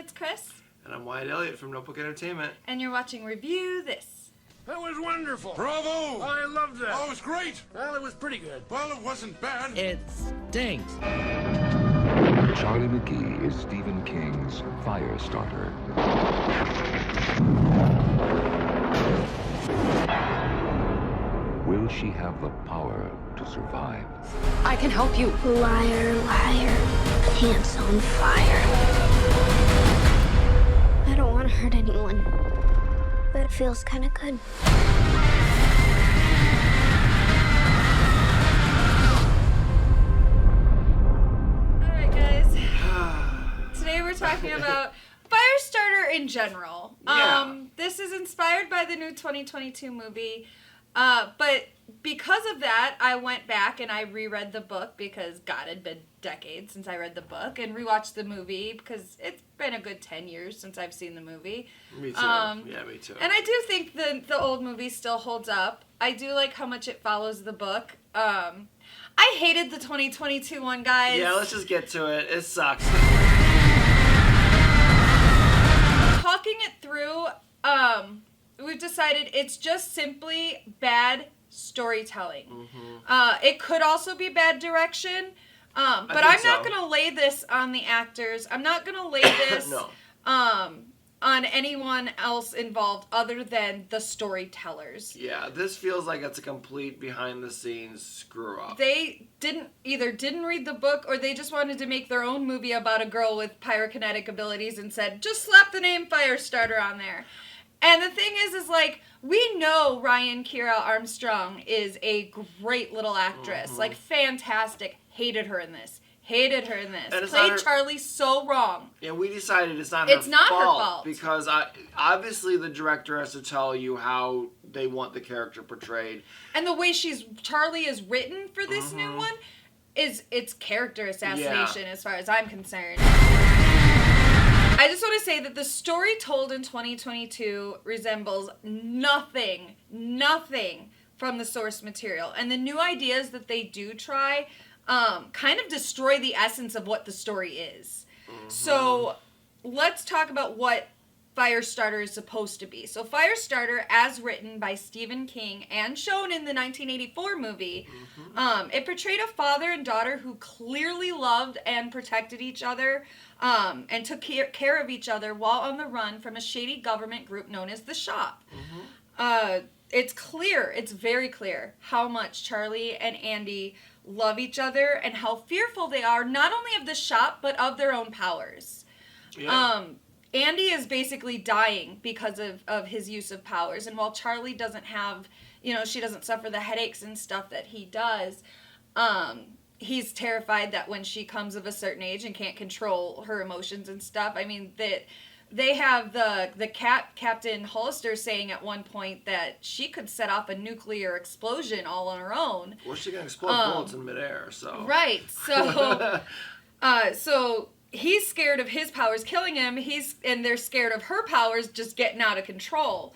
it's Kris. And I'm Wyatt Elliott from Notebook Entertainment. And you're watching Review This. That was wonderful. Bravo! I loved that. Oh, it was great. Well, it was pretty good. Well, it wasn't bad. It stinks. Charlie Mcgee is Stephen King's Firestarter. Will she have the power to survive? I can help you. Liar, liar, pants on fire. I don't want to hurt anyone, but it feels kind of good. Alright guys, today we're talking about Firestarter in general. Yeah. This is inspired by the new 2022 movie. But because of that, I went back and I reread the book because, God, it had been decades since I read the book, and rewatched the movie because it's been a good 10 years since I've seen the movie. Me too. Yeah, me too. And I do think the old movie still holds up. I do like how much it follows the book. I hated the 2022 one, guys. Yeah, let's just get to it. It sucks. Talking it through, we've decided it's just simply bad storytelling. Mm-hmm. It could also be bad direction, but I'm not going to lay this on the actors. I'm not going to lay this No. On anyone else involved other than the storytellers. Yeah, this feels like it's a complete behind-the-scenes screw-up. They didn't read the book, or they just wanted to make their own movie about a girl with pyrokinetic abilities and said, just slap the name Firestarter on there. And the thing is like, we know Ryan Kiera Armstrong is a great little actress. Mm-hmm. Like, fantastic. Hated her in this. Played her... Charlie so wrong. Yeah, we decided it's not her fault. Because obviously the director has to tell you how they want the character portrayed. And the way Charlie is written for this new one it's character assassination as far as I'm concerned. I just want to say that the story told in 2022 resembles nothing from the source material. And the new ideas that they do try kind of destroy the essence of what the story is. Mm-hmm. So let's talk about what Firestarter is supposed to be. So Firestarter, as written by Stephen King and shown in the 1984 movie, it portrayed a father and daughter who clearly loved and protected each other, and took care of each other while on the run from a shady government group known as the Shop. It's very clear how much Charlie and Andi love each other and how fearful they are, not only of the Shop, but of their own powers. Yeah. Andi is basically dying because of his use of powers, and while Charlie doesn't have, she doesn't suffer the headaches and stuff that he does, he's terrified that when she comes of a certain age and can't control her emotions and stuff, I mean, that they have the Captain Hollister saying at one point that she could set off a nuclear explosion all on her own. Well, she can explode bullets in midair, so... Right, so... so he's scared of his powers killing him, and they're scared of her powers just getting out of control.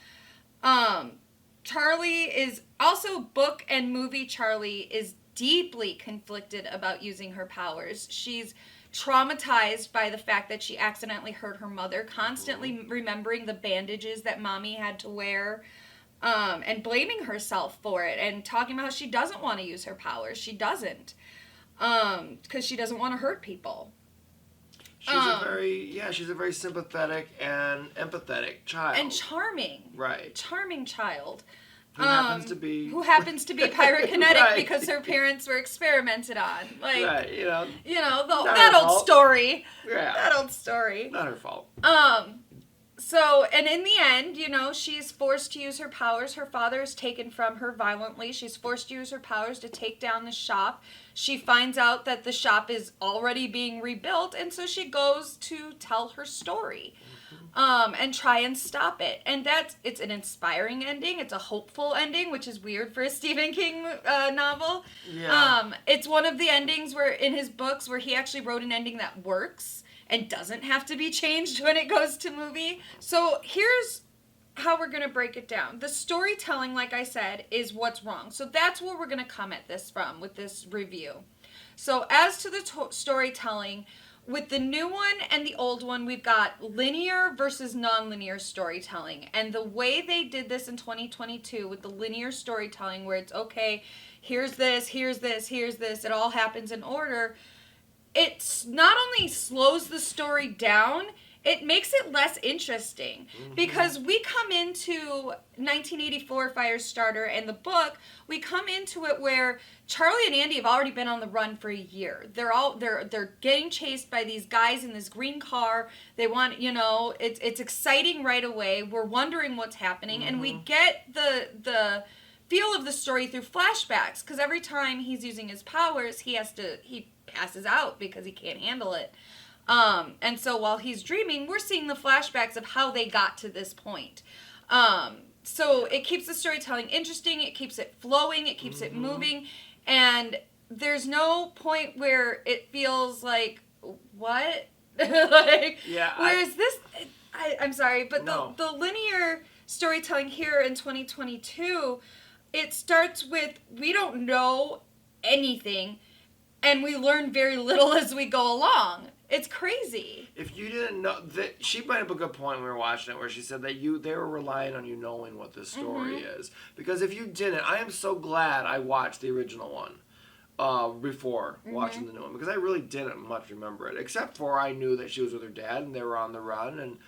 Charlie is... Also, book and movie Charlie is deeply conflicted about using her powers. She's traumatized by the fact that she accidentally hurt her mother, constantly remembering the bandages that mommy had to wear, and blaming herself for it, and talking about how she doesn't want to use her powers. She doesn't, because she doesn't want to hurt people. She's a very sympathetic and empathetic child. And charming. Right. Charming child. Who happens to be pyrokinetic right. because her parents were experimented on. Like, right, that old story. Yeah. That old story. Not her fault. So, and in the end, she's forced to use her powers. Her father is taken from her violently. She's forced to use her powers to take down the Shop. She finds out that the Shop is already being rebuilt, and so she goes to tell her story. And try and stop it. And it's an inspiring ending. It's a hopeful ending, which is weird for a Stephen King novel. Yeah. It's one of the endings where in his books where he actually wrote an ending that works and doesn't have to be changed when it goes to movie. So here's how we're going to break it down. The storytelling, like I said, is what's wrong. So that's where we're going to come at this from with this review. So as to the storytelling, with the new one and the old one, we've got linear versus non-linear storytelling. And the way they did this in 2022 with the linear storytelling, where it's, okay, here's this, here's this, here's this, it all happens in order, it not only slows the story down, it makes it less interesting. Because we come into 1984 Firestarter and the book, we come into it where Charlie and Andi have already been on the run for a year. They're getting chased by these guys in this green car. They want, it's exciting right away. We're wondering what's happening, and we get the feel of the story through flashbacks, because every time he's using his powers, he passes out because he can't handle it. And so while he's dreaming, we're seeing the flashbacks of how they got to this point. So it keeps the storytelling interesting, it keeps it flowing, it keeps it moving, and there's no point where it feels like, what? Whereas I'm sorry, but the linear storytelling here in 2022, it starts with, we don't know anything, and we learn very little as we go along. It's crazy. If you didn't know, she brought up a good point when we were watching it, where she said that they were relying on you knowing what this story is. Because if you didn't, I am so glad I watched the original one before watching the new one, because I really didn't much remember it, except for I knew that she was with her dad and they were on the run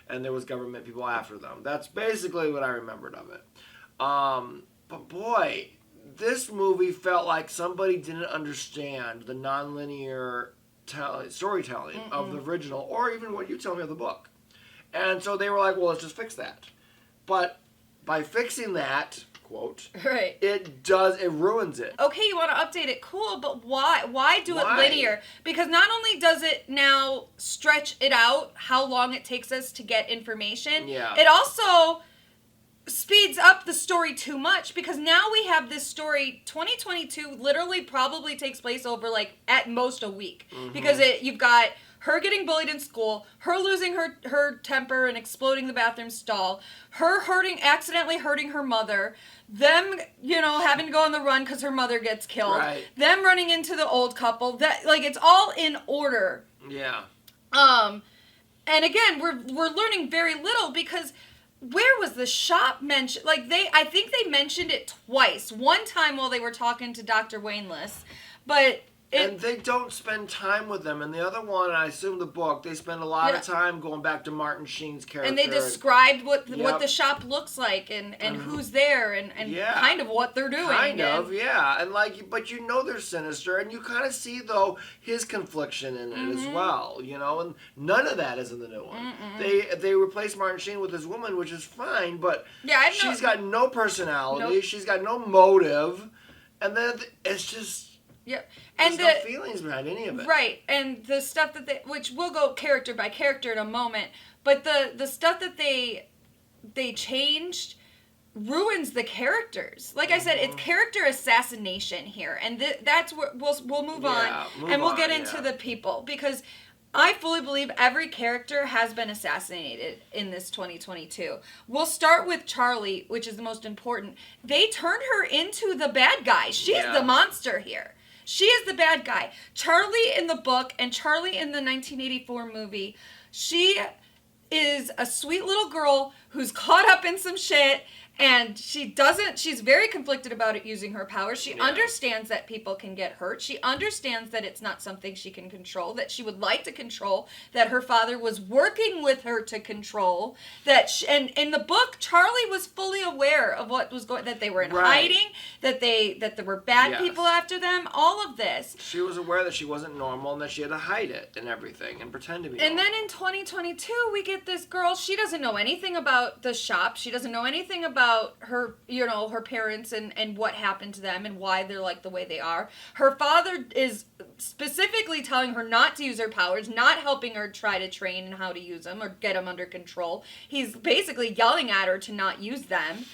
and there was government people after them. That's basically what I remembered of it. But boy, this movie felt like somebody didn't understand the nonlinear storytelling of the original, or even what you tell me of the book. And so they were like, well, let's just fix that. But by fixing that, quote, it ruins it. Okay, you want to update it, cool, but why do it linear? Because not only does it now stretch it out, how long it takes us to get information, it also speeds up the story too much, because now we have this story. 2022 literally probably takes place over, like, at most a week, because you've got her getting bullied in school, her losing her temper and exploding the bathroom stall, her accidentally hurting her mother, them having to go on the run because her mother gets killed, them running into the old couple, that, like, it's all in order. And again, we're learning very little, because where was the shop mentioned? Like, I think they mentioned it twice. One time while they were talking to Dr. Wayne Loomis, but and they don't spend time with them. And the other one, I assume the book, they spend a lot of time going back to Martin Sheen's character. And they described what the shop looks like and who's there and kind of what they're doing. And but they're sinister, and you kind of see, though, his confliction in it as well, and none of that is in the new one. They replaced Martin Sheen with his woman, which is fine, but she's got no personality, she's got no motive, and then it's just... And there's no feelings behind any of it. Right, and the stuff that which we'll go character by character in a moment, but the stuff that they changed ruins the characters. Like I said, it's character assassination here, and that's where we'll move on, and we'll get into the people, because I fully believe every character has been assassinated in this 2022. We'll start with Charlie, which is the most important. They turned her into the bad guy. She's the monster here. She is the bad guy. Charlie in the book and Charlie in the 1984 movie, she is a sweet little girl who's caught up in some shit, and she's very conflicted about it using her powers. She understands that people can get hurt. She understands that it's not something she can control, that she would like to control, that her father was working with her to control. And in the book, Charlie was fully aware of what was going, that they were in hiding, that there were bad people after them, all of this. She was aware that she wasn't normal and that she had to hide it and everything and pretend to be normal. And then in 2022, we get this girl, she doesn't know anything about the shop. She doesn't know anything about her, her parents and what happened to them and why they're like the way they are. Her father is specifically telling her not to use her powers, not helping her try to train and how to use them or get them under control. He's basically yelling at her to not use them.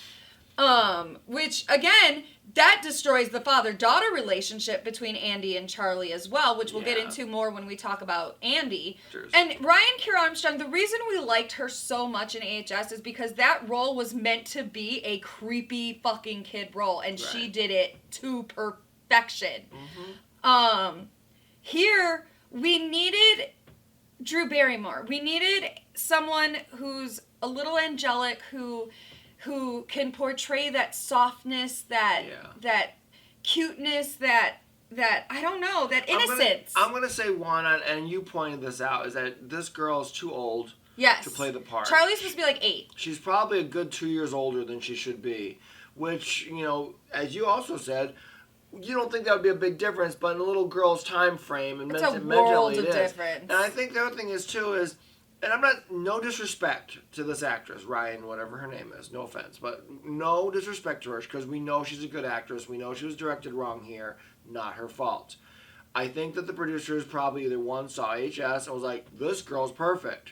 Which, again, that destroys the father-daughter relationship between Andi and Charlie as well, which we'll get into more when we talk about Andi. And Ryan Keir Armstrong, the reason we liked her so much in AHS is because that role was meant to be a creepy fucking kid role, and she did it to perfection. Here, we needed Drew Barrymore. We needed someone who's a little angelic, who can portray that softness, that cuteness, that I don't know, that innocence. I'm gonna say one, and you pointed this out, is that this girl is too old to play the part. Charlie's supposed to be like 8. She's probably a good 2 years older than she should be, which, you know, as you also said, you don't think that would be a big difference, but in a little girl's time frame and it's a world of difference. And I think the other thing is too is, and I'm not, no disrespect to this actress, Ryan, whatever her name is, no offense, but no disrespect to her, because we know she's a good actress, we know she was directed wrong here, not her fault. I think that the producers probably either one saw HS and was like, this girl's perfect.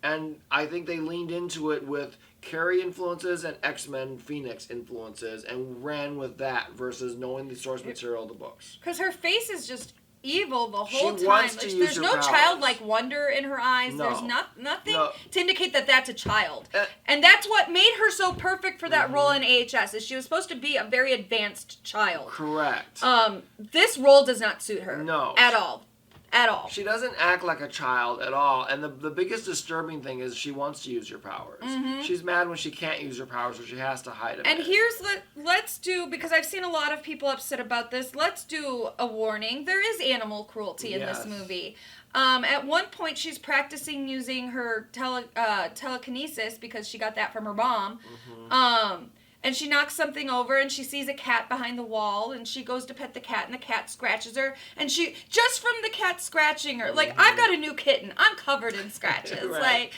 And I think they leaned into it with Carrie influences and X-Men Phoenix influences and ran with that versus knowing the source material of the books. Because her face is just evil the whole time. Wants to use there's her no powers. childlike wonder in her eyes. No. There's nothing No. to indicate that that's a child. And that's what made her so perfect for that role in AHS, is she was supposed to be a very advanced child. Correct. This role does not suit her. No. At all. At all. She doesn't act like a child at all. And the biggest disturbing thing is she wants to use her powers. She's mad when she can't use her powers, so she has to hide them. And here's let's do, because I've seen a lot of people upset about this, let's do a warning. There is animal cruelty in this movie. At one point, she's practicing using her telekinesis because she got that from her mom. And she knocks something over, and she sees a cat behind the wall, and she goes to pet the cat, and the cat scratches her, and she, just from the cat scratching her, like, I've got a new kitten, I'm covered in scratches, Right.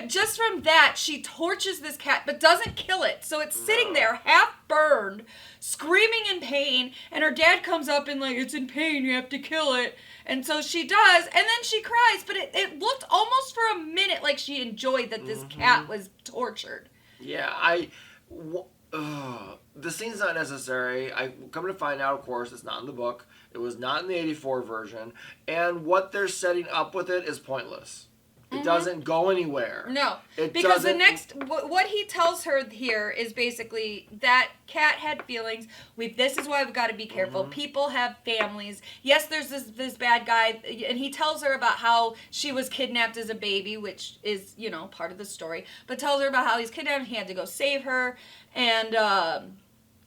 just from that, she torches this cat, but doesn't kill it, so it's sitting there, half burned, screaming in pain, and her dad comes up and, like, it's in pain, you have to kill it, and so she does, and then she cries, but it looked almost for a minute like she enjoyed that this cat was tortured. Yeah, the scene's not necessary. I come to find out, of course, it's not in the book. It was not in the 84 version. And what they're setting up with it is pointless. It doesn't go anywhere. No, because the next, what he tells her here is basically that cat had feelings. This is why we've got to be careful. People have families. Yes, there's this bad guy, and he tells her about how she was kidnapped as a baby, which is, you know, part of the story. But tells her about how he's kidnapped, he had to go save her, and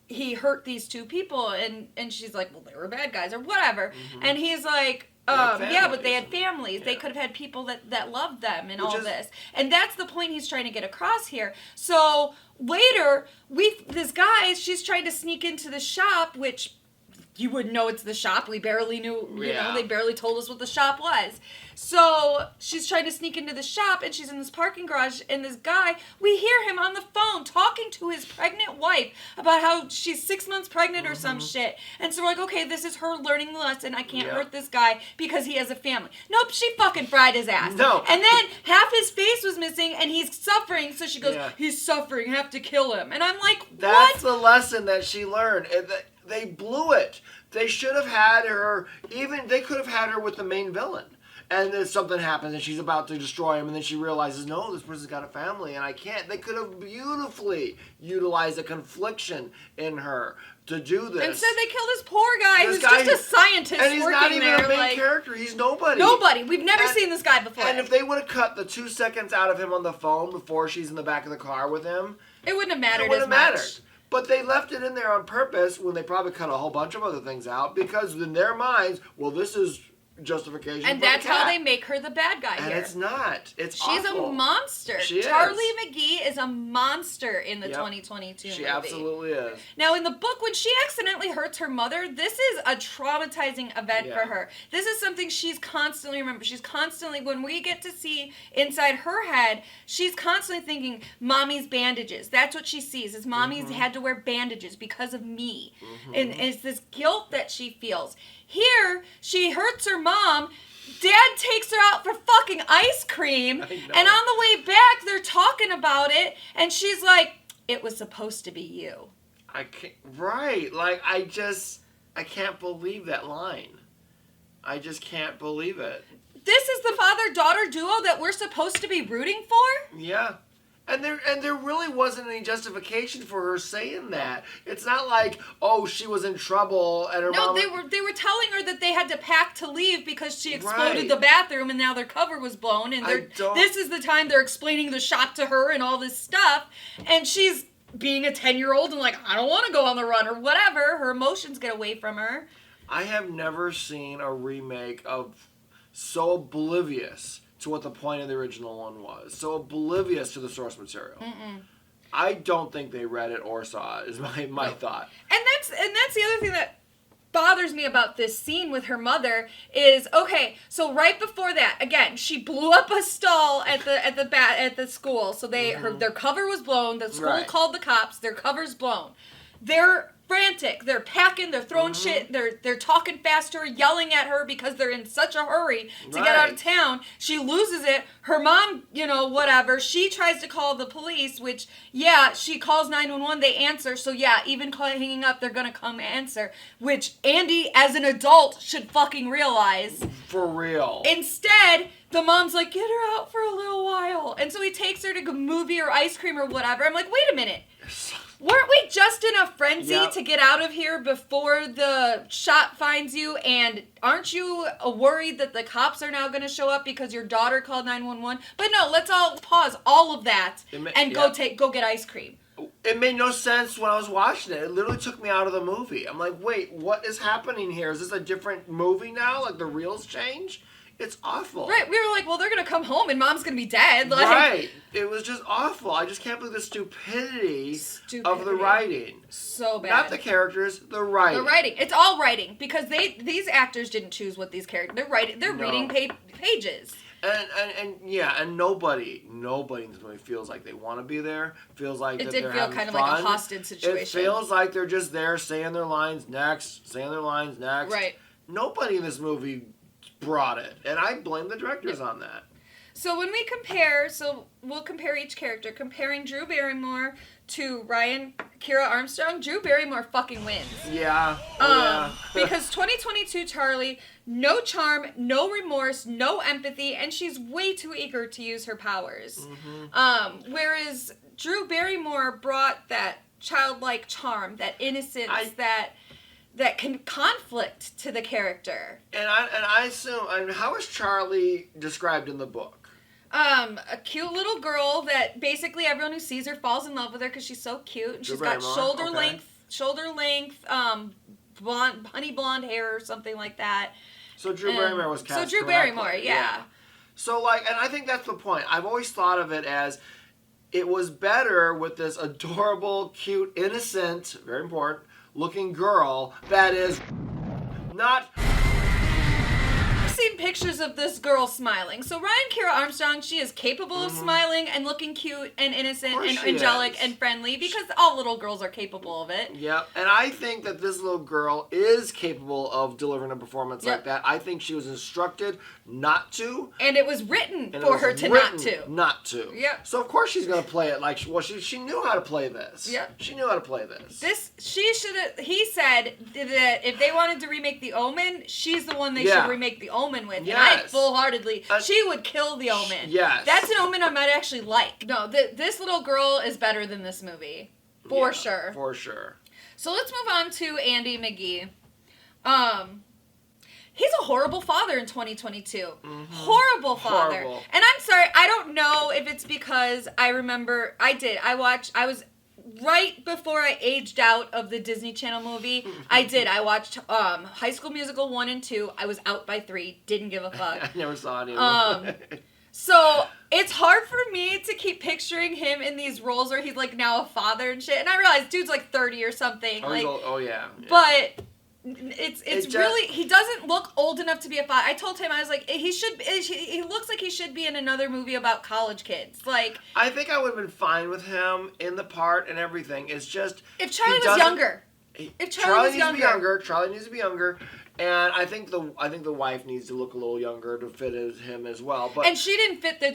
he hurt these 2 people, and she's like, well, they were bad guys or whatever, and he's like, yeah, but they had families. Yeah. They could have had people that loved them and all this. And that's the point he's trying to get across here. So later, this guy, she's trying to sneak into the shop, which you wouldn't know it's the shop. We barely knew, you know, they barely told us what the shop was. So she's trying to sneak into the shop, and she's in this parking garage, and this guy, we hear him on the phone talking to his pregnant wife about how she's 6 months pregnant or some shit. And so we're like, okay, this is her learning the lesson. I can't hurt this guy because he has a family. Nope, she fucking fried his ass. No. And then half his face was missing, and he's suffering, so she goes, he's suffering, have to kill him. And I'm like, what? That's the lesson that she learned. They blew it. They should have had her, they could have had her with the main villain. And then something happens and she's about to destroy him, and then she realizes, no, this person's got a family and I can't. They could have beautifully utilized a confliction in her to do this. Instead they killed this poor guy who's just a scientist and he's working not even there, a main character. He's nobody. Nobody. We've never seen this guy before. And if they would have cut the 2 seconds out of him on the phone before she's in the back of the car with him, it wouldn't have mattered it wouldn't as have much. mattered. But they left it in there on purpose when they probably cut a whole bunch of other things out, because in their minds, well, this is justification and for that's the cat. how they make her the bad guy and here. it's not. She's a monster. She Charlie is. Mcgee is a monster in the 2022 movie. She absolutely is. Now, in the book, when she accidentally hurts her mother, this is a traumatizing event for her. This is something she's constantly remembering. She's constantly, when we get to see inside her head, she's constantly thinking, Mommy's bandages. That's what she sees, is Mommy's had to wear bandages because of me. And it's this guilt that she feels. Here, she hurts her mom. Dad takes her out for fucking ice cream. And on the way back, they're talking about it. And she's like, it was supposed to be you. I can't, right. Like, I can't believe that line. I just can't believe it. This is the father-daughter duo that we're supposed to be rooting for? Yeah. And there really wasn't any justification for her saying that. It's not like, oh, she was in trouble and her mom... No, they were telling her that they had to pack to leave because she exploded Right. the bathroom and now their cover was blown. And this is the time they're explaining the shot to her and all this stuff. And she's being a 10-year-old and like, I don't want to go on the run or whatever. Her emotions get away from her. I have never seen a remake of so oblivious to what the point of the original one was. So oblivious to the source material. I don't think they read it or saw it, is my thought. And that's the other thing that bothers me about this scene with her mother is, okay, so right before that, again, she blew up a stall at the school. So their cover was blown. The school called the cops. Their cover's blown. They're frantic. They're packing. They're throwing shit. They're talking fast to her, yelling at her because they're in such a hurry to get out of town. She loses it. Her mom, whatever. She tries to call the police, which, she calls 911. They answer. So, even hanging up, they're going to come answer. Which Andi, as an adult, should fucking realize. For real. Instead, the mom's like, get her out for a little while. And so he takes her to a movie or ice cream or whatever. I'm like, wait a minute. Weren't we just in a frenzy to get out of here before the shot finds you? And aren't you worried that the cops are now going to show up because your daughter called 911? But no, let's all pause all of that and go get ice cream. It made no sense when I was watching it. It literally took me out of the movie. I'm like, wait, what is happening here? Is this a different movie now? Like the reels change? It's awful. Right, we were like, well, they're going to come home and mom's going to be dead. Like, right. It was just awful. I just can't believe the stupidity of the writing. So bad. Not the characters, the writing. The writing. It's all writing because these actors didn't choose what these characters... They're writing. They're reading pages. And nobody in this movie feels like they want to be there. Feels like it that did they're feel having kind of fun. like a hostage situation. It feels like they're just there saying their lines next. Right. Nobody in this movie brought it, and I blame the directors on that. So when we we'll compare each character. Comparing Drew Barrymore to Ryan Kira Armstrong, Drew Barrymore fucking wins. Yeah. Because 2022 Charlie, no charm, no remorse, no empathy, and she's way too eager to use her powers. Whereas Drew Barrymore brought that childlike charm, that innocence, that can conflict to the character. And I assume, how is Charlie described in the book? A cute little girl that basically everyone who sees her falls in love with her because she's so cute. And she's got shoulder length, blonde, honey blonde hair or something like that. So Drew Barrymore was cast So Drew correctly. Barrymore, yeah. So and I think that's the point. I've always thought of it as it was better with this adorable, cute, innocent, very important, looking girl that is not... I've seen pictures of this girl smiling. So Ryan Kira Armstrong, she is capable of smiling and looking cute and innocent and angelic and friendly because all little girls are capable of it. Yep, and I think that this little girl is capable of delivering a performance like that. I think she was instructed not to. And it was written for her to not to. Not to. Yep. So of course she's going to play it like, she knew how to play this. Yep. She knew how to play this. He said that if they wanted to remake The Omen, she's the one they should remake The Omen with. Yes. And I full-heartedly, she would kill The Omen. Yes. That's an Omen I might actually like. No, this little girl is better than this movie. For sure. For sure. So let's move on to Andi Mcgee. He's a horrible father in 2022. Horrible father. Horrible. And I'm sorry, I don't know if it's because I remember, I was right before I aged out of the Disney Channel movie. I watched High School Musical 1 and 2. I was out by 3. Didn't give a fuck. I never saw it either. So it's hard for me to keep picturing him in these roles where he's like now a father and shit. And I realize dude's like 30 or something. Yeah. But it's really, he doesn't look old enough to be a father. I told him, I was like, he looks like he should be in another movie about college kids. Like, I think I would have been fine with him in the part and everything. It's just if Charlie was younger. Charlie needs to be younger. And I think the wife needs to look a little younger to fit him as well. But she didn't fit the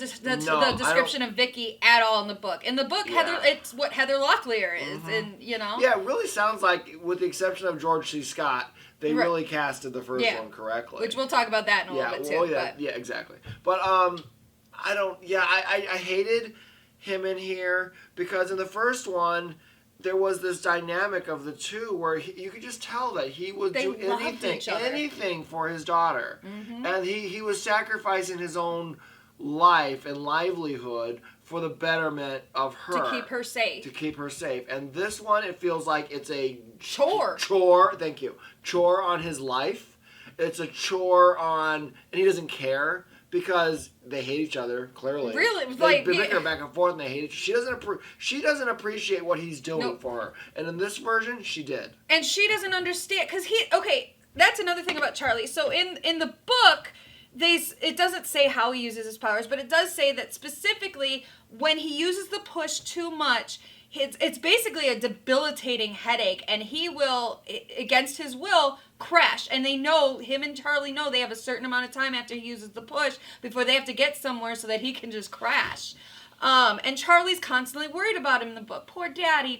description of Vicky at all in the book. In the book, it's what Heather Locklear is, and Yeah, it really sounds like, with the exception of George C. Scott, they really casted the first one correctly. Which we'll talk about that in a little bit too. Yeah, exactly. But I hated him in here because in the first one, there was this dynamic of the two where you could just tell that he would do anything for his daughter. Mm-hmm. And he was sacrificing his own life and livelihood for the betterment of her. To keep her safe. To keep her safe. And this one, it feels like it's a chore. Thank you. Chore on his life. It's a chore on, and he doesn't care. Because they hate each other, clearly. Really? They've been bickering back and forth and they hate each other. She doesn't appreciate what he's doing for her. And in this version, she did. And she doesn't understand. Because that's another thing about Charlie. So in the book, it doesn't say how he uses his powers, but it does say that specifically when he uses the push too much, it's basically a debilitating headache, and he will, against his will, crash. And him and Charlie know they have a certain amount of time after he uses the push before they have to get somewhere so that he can just crash. And Charlie's constantly worried about him in the book. Poor daddy,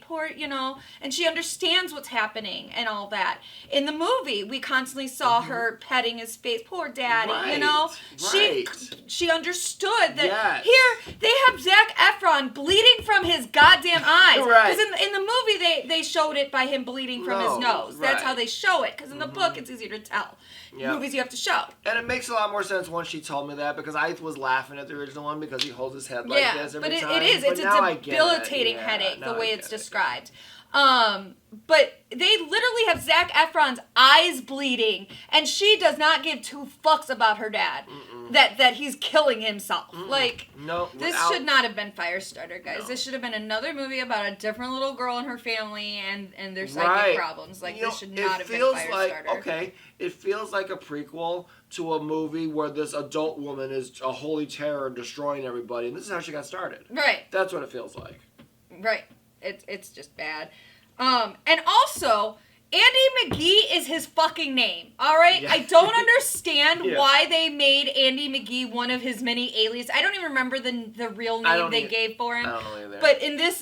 and she understands what's happening and all that. In the movie, we constantly saw her petting his face. Poor daddy, Right. She understood that here they have Zac Efron bleeding from his goddamn eyes. Right. Because in the movie, they showed it by him bleeding from his nose. That's how they show it. Because in the book, it's easier to tell. Yep. Movies you have to show. And it makes a lot more sense once she told me that, because I was laughing at the original one because he holds his head like this every time. It is. It's a debilitating headache, the way it's described. But they literally have Zac Efron's eyes bleeding, and she does not give two fucks about her dad. That he's killing himself. This should not have been Firestarter, guys. No. This should have been another movie about a different little girl and her family and their psychic problems. This should not have been Firestarter. It feels like a prequel to a movie where this adult woman is a holy terror destroying everybody, and this is how she got started. Right. That's what it feels like. Right. It's just bad. And also, Andi Mcgee is his fucking name, alright? Yeah. I don't understand why they made Andi Mcgee one of his many aliases. I don't even remember the real name they gave for him. I don't know either. But in this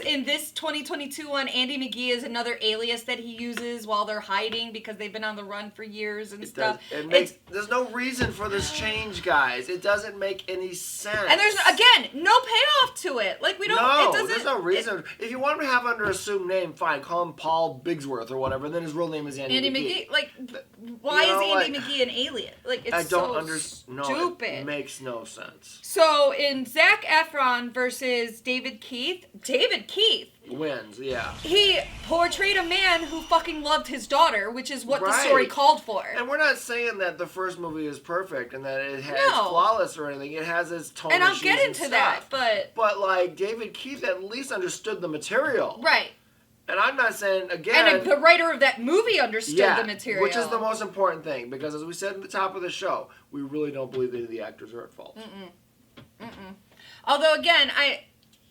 2022 one, Andi Mcgee is another alias that he uses while they're hiding because they've been on the run for years and stuff. There's no reason for this change, guys. It doesn't make any sense. And there's, again, no payoff to it. There's no reason. If you want him to have under assumed name, fine. Call him Paul Bigsworth or whatever, and then his real name is Andi McGee. Why is Andi McGee an alien? It's No, stupid. It makes no sense. So in Zac Efron versus David Keith wins, yeah. He portrayed a man who fucking loved his daughter, which is what the story called for. And we're not saying that the first movie is perfect and that it's flawless or anything. It has its tone. And I'll get into that, but David Keith at least understood the material. Right. And I'm not saying, again... And the writer of that movie understood the material. Which is the most important thing. Because as we said at the top of the show, we really don't believe any of the actors are at fault. Although, again,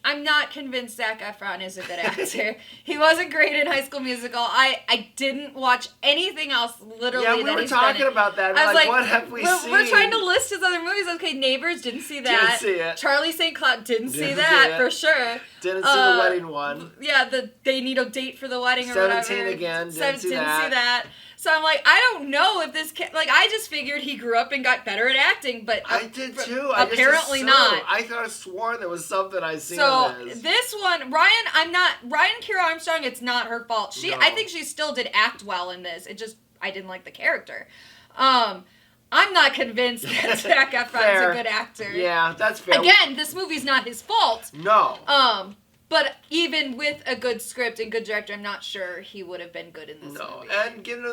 I'm not convinced Zac Efron is a good actor. He wasn't great in High School Musical. I didn't watch anything else, literally, that he's done. Yeah, we were talking about that. I was like, what have we seen? We're trying to list his other movies. Okay, Neighbors, didn't see that. Didn't see it. Charlie St. Cloud, didn't see that, for sure. Didn't see the wedding one. Yeah, they need a date for the wedding or whatever. 17 again, didn't see that. So I'm like, I don't know if this kid... I just figured he grew up and got better at acting, but... I did too. Apparently not. I thought I swore there was something I seen of this. This one, Ryan Keira Armstrong, it's not her fault. I think she still did act well in this. I didn't like the character. I'm not convinced that Zac Efron's a good actor. Yeah, that's fair. Again, this movie's not his fault. No. But even with a good script and good director, I'm not sure he would have been good in this movie. And giving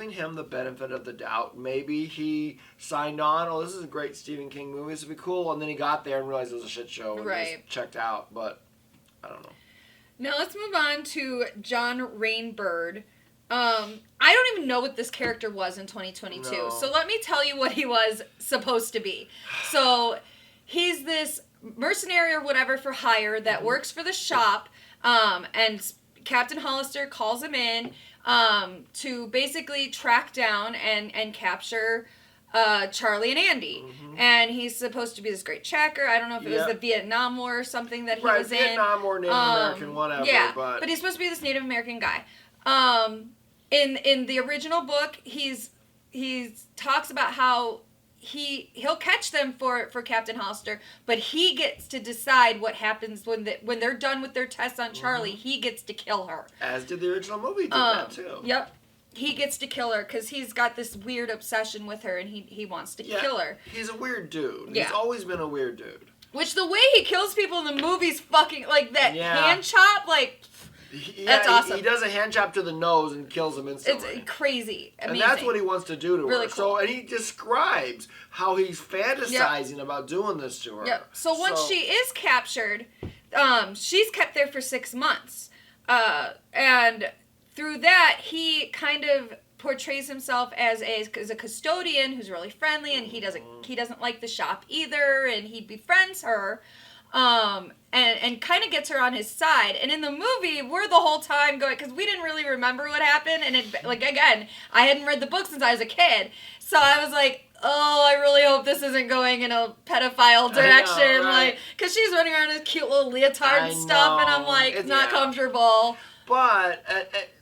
him the benefit of the doubt. Maybe he signed on, this is a great Stephen King movie, this would be cool, and then he got there and realized it was a shit show and just checked out, but I don't know. Now let's move on to John Rainbird. I don't even know what this character was in 2022, so let me tell you what he was supposed to be. So he's this mercenary or whatever for hire that works for the shop, and Captain Hollister calls him in to basically track down and capture Charlie and Andi. And he's supposed to be this great tracker. I don't know if it was the Vietnam War or something that he was in. Vietnam War, Native American, whatever. Yeah, but he's supposed to be this Native American guy. In the original book, he talks about how he'll catch them for Captain Hollister, but he gets to decide what happens when they're done with their tests on Charlie. He gets to kill her. As did the original movie did that too. Yep. He gets to kill her because he's got this weird obsession with her and he wants to kill her. He's a weird dude. Yeah. He's always been a weird dude. Which the way he kills people in the movies fucking, like that hand chop, like, that's awesome. He does a hand chop to the nose and kills him instantly. It's crazy. Amazing. And that's what he wants to do to really her. Cool. So, and he describes how he's fantasizing about doing this to her. Yep. So once she is captured, she's kept there for 6 months. And through that, he kind of portrays himself as a custodian who's really friendly, and he doesn't like the shop either, and he befriends her, and kind of gets her on his side. And in the movie, we're the whole time going, because we didn't really remember what happened, and again, I hadn't read the book since I was a kid, so I was like, oh, I really hope this isn't going in a pedophile direction, I know, right? Like, because she's running around in this cute little leotard and stuff, and I'm like, it's not comfortable. But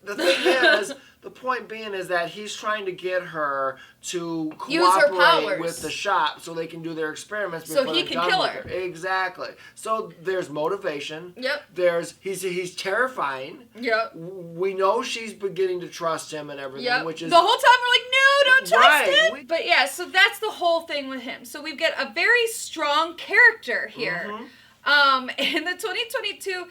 the thing is, the point being is that he's trying to get her to cooperate with the shop so they can do their experiments before so he can kill her. Exactly. So there's motivation. Yep. He's terrifying. Yep. We know she's beginning to trust him and everything, yep. which is the whole time we're like, no, don't trust him. But yeah, so that's the whole thing with him. So we've got a very strong character here. In the 2022,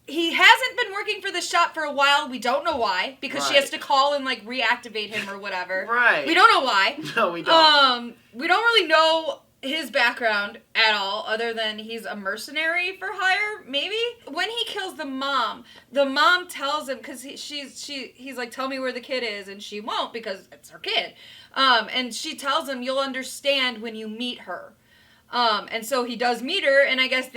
he hasn't been working for the shop for a while. We don't know why, because she has to call and like reactivate him or whatever. Right. We don't know why. No, we don't. We don't really know his background at all, other than he's a mercenary for hire, maybe. When he kills the mom tells him, because he's like, tell me where the kid is, and she won't because it's her kid. And she tells him, you'll understand when you meet her. And so he does meet her, and I guess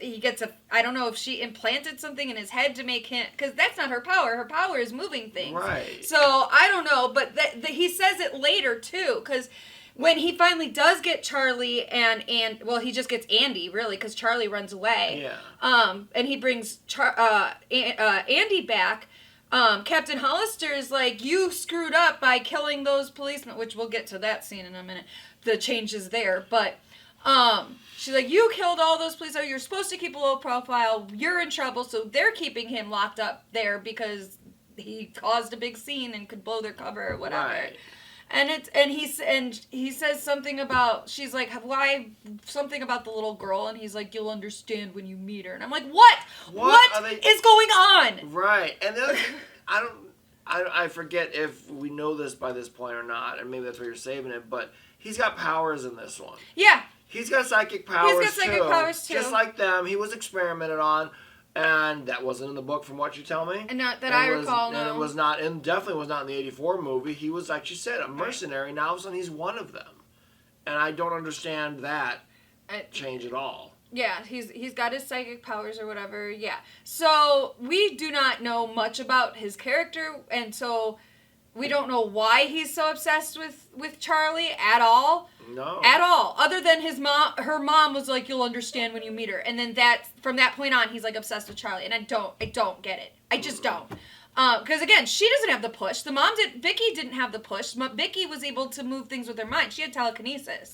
he gets I don't know if she implanted something in his head to make him, because that's not her power. Her power is moving things. Right. So I don't know, but he says it later too, because when he finally does get Charlie and he just gets Andi, really, because Charlie runs away. Yeah. And he brings Andi back. Captain Hollister is like, you screwed up by killing those policemen, which we'll get to that scene in a minute. The changes there, but she's like, you killed all those police. You're supposed to keep a low profile. You're in trouble, so they're keeping him locked up there because he caused a big scene and could blow their cover or whatever. Right. And he says something about, she's like, why, something about the little girl, and he's like, you'll understand when you meet her. And I'm like, what is going on? Right. And the other thing, I forget if we know this by this point or not, and maybe that's why you're saving it, but he's got powers in this one. Yeah. He's got psychic powers too. Just like them. He was experimented on, and that wasn't in the book from what you tell me. And not that I recall, no. And it was not, and definitely was not in the 84 movie. He was, like you said, a mercenary. Now all of a sudden he's one of them. And I don't understand that change at all. Yeah, he's got his psychic powers or whatever, yeah. So we do not know much about his character, and so we don't know why he's so obsessed with Charlie at all. No. At all. Other than her mom was like, you'll understand when you meet her. And then from that point on, he's like obsessed with Charlie. And I don't get it. I just don't. Because again, she doesn't have the push. Vicky didn't have the push. Vicky was able to move things with her mind. She had telekinesis.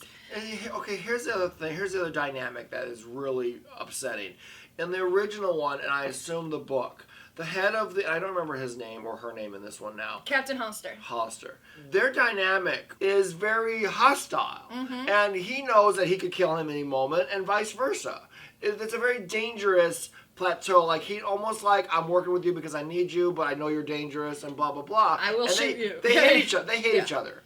Okay, here's the other thing. Here's the other dynamic that is really upsetting. In the original one, and I assume the book, the head of I don't remember his name or her name in this one now. Captain Hollister. Their dynamic is very hostile. Mm-hmm. And he knows that he could kill him any moment, and vice versa. It's a very dangerous plateau. Like, he almost like, I'm working with you because I need you, but I know you're dangerous, and blah, blah, blah. I will shoot you. They hate each other. They hate each other.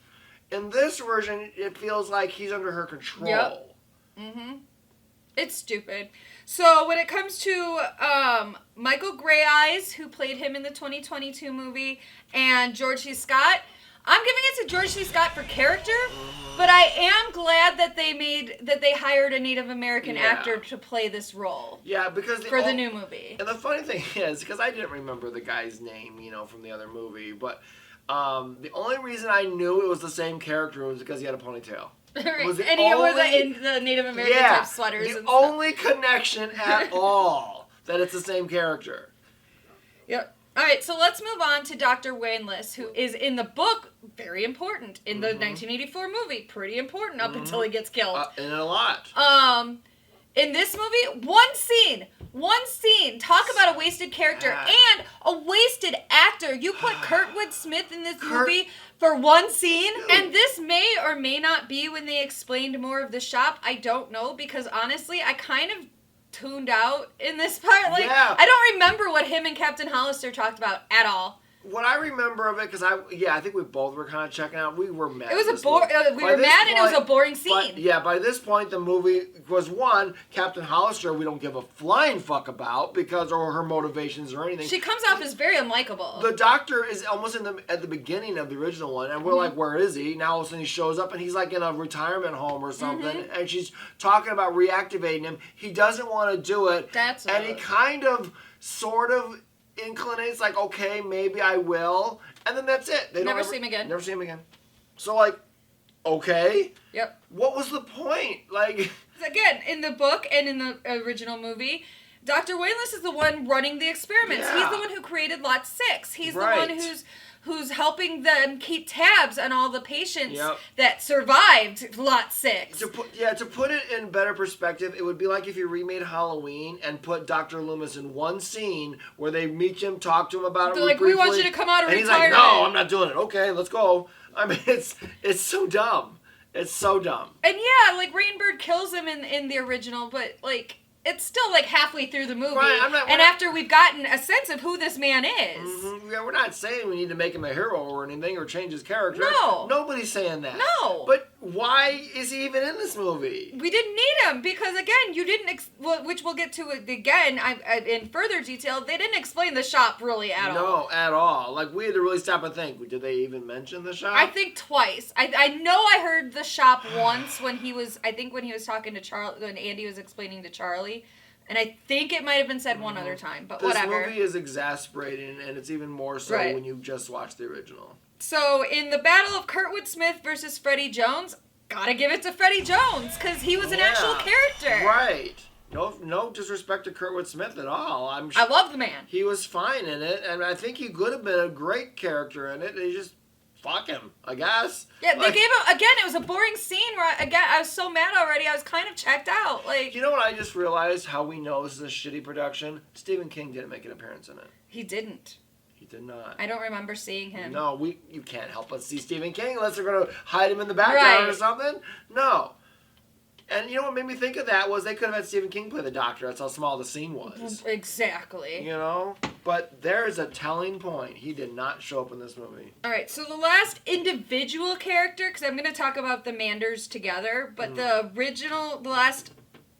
In this version, it feels like he's under her control. Yep. Mm-hmm. It's stupid. So when it comes to Michael Grey Eyes, who played him in the 2022 movie, and George C. Scott, I'm giving it to George C. Scott for character, but I am glad that they hired a Native American actor to play this role. Yeah, because the new movie. And the funny thing is, because I didn't remember the guy's name, from the other movie, but the only reason I knew it was the same character was because he had a ponytail. And he wore the Native American type sweaters. The only connection at all that it's the same character. Yep. All right, so let's move on to Dr. Wayne Loomis, who is in the book very important. In the 1984 movie, pretty important up until he gets killed. And a lot. In this movie, one scene. Talk about a wasted character and a wasted actor. You put Kurtwood Smith in this movie for one scene, and this may or may not be when they explained more of the shop. I don't know, because honestly, I kind of tuned out in this part. Like, I don't remember what him and Captain Hollister talked about at all. What I remember of it, because I think we both were kind of checking out. We were mad. It was we were mad, and it was a boring scene. By this point, the movie was one, Captain Hollister, we don't give a flying fuck about because or her motivations or anything. She comes off as very unlikable. The doctor is almost at the beginning of the original one, and we're like, where is he? Now all of a sudden he shows up, and he's like in a retirement home or something, and she's talking about reactivating him. He doesn't want to do it, and he kind of, sort of inclinates like, okay, maybe I will, and then that's it. They never see him again. Never see him again. So like, okay. Yep. What was the point? Like, again, in the book and in the original movie, Dr. Wayne Loomis is the one running the experiments. Yeah. He's the one who created Lot 6. He's the one who's helping them keep tabs on all the patients that survived Lot 6. To put it in better perspective, it would be like if you remade Halloween and put Dr. Loomis in one scene where they meet him, talk to him about it. They're like, we want you to come out of retirement. And he's like, no, I'm not doing it. Okay, let's go. I mean, it's so dumb. It's so dumb. And yeah, like Rainbird kills him in the original, but like, it's still like halfway through the movie, after we've gotten a sense of who this man is. Yeah, we're not saying we need to make him a hero or anything or change his character. No. Nobody's saying that. No. But why is he even in this movie? We didn't need him because, again, you didn't, which we'll get to again in further detail, they didn't explain the shop really at all. No, at all. Like, we had to really stop and think. Did they even mention the shop? I think twice. I know I heard the shop once when he was talking to Charlie, when Andi was explaining to Charlie. And I think it might have been said one other time, but whatever. This movie is exasperating, and it's even more so when you just watch the original. So, in the battle of Kurtwood Smith versus Freddy Jones, gotta give it to Freddy Jones, because he was an actual character. Right. No disrespect to Kurtwood Smith at all. I love the man. He was fine in it, and I think he could have been a great character in it. They just... fuck him, I guess. Yeah, they gave him, again, it was a boring scene where, again, I was so mad already, I was kind of checked out. Like, you know what I just realized, how we know this is a shitty production? Stephen King didn't make an appearance in it. He didn't. He did not. I don't remember seeing him. No, you can't help but see Stephen King unless they're going to hide him in the background or something. No. And you know what made me think of that was they could have had Stephen King play the doctor. That's how small the scene was. Exactly. You know? But there's a telling point. He did not show up in this movie. All right, so the last individual character, because I'm going to talk about the Manders together, but the last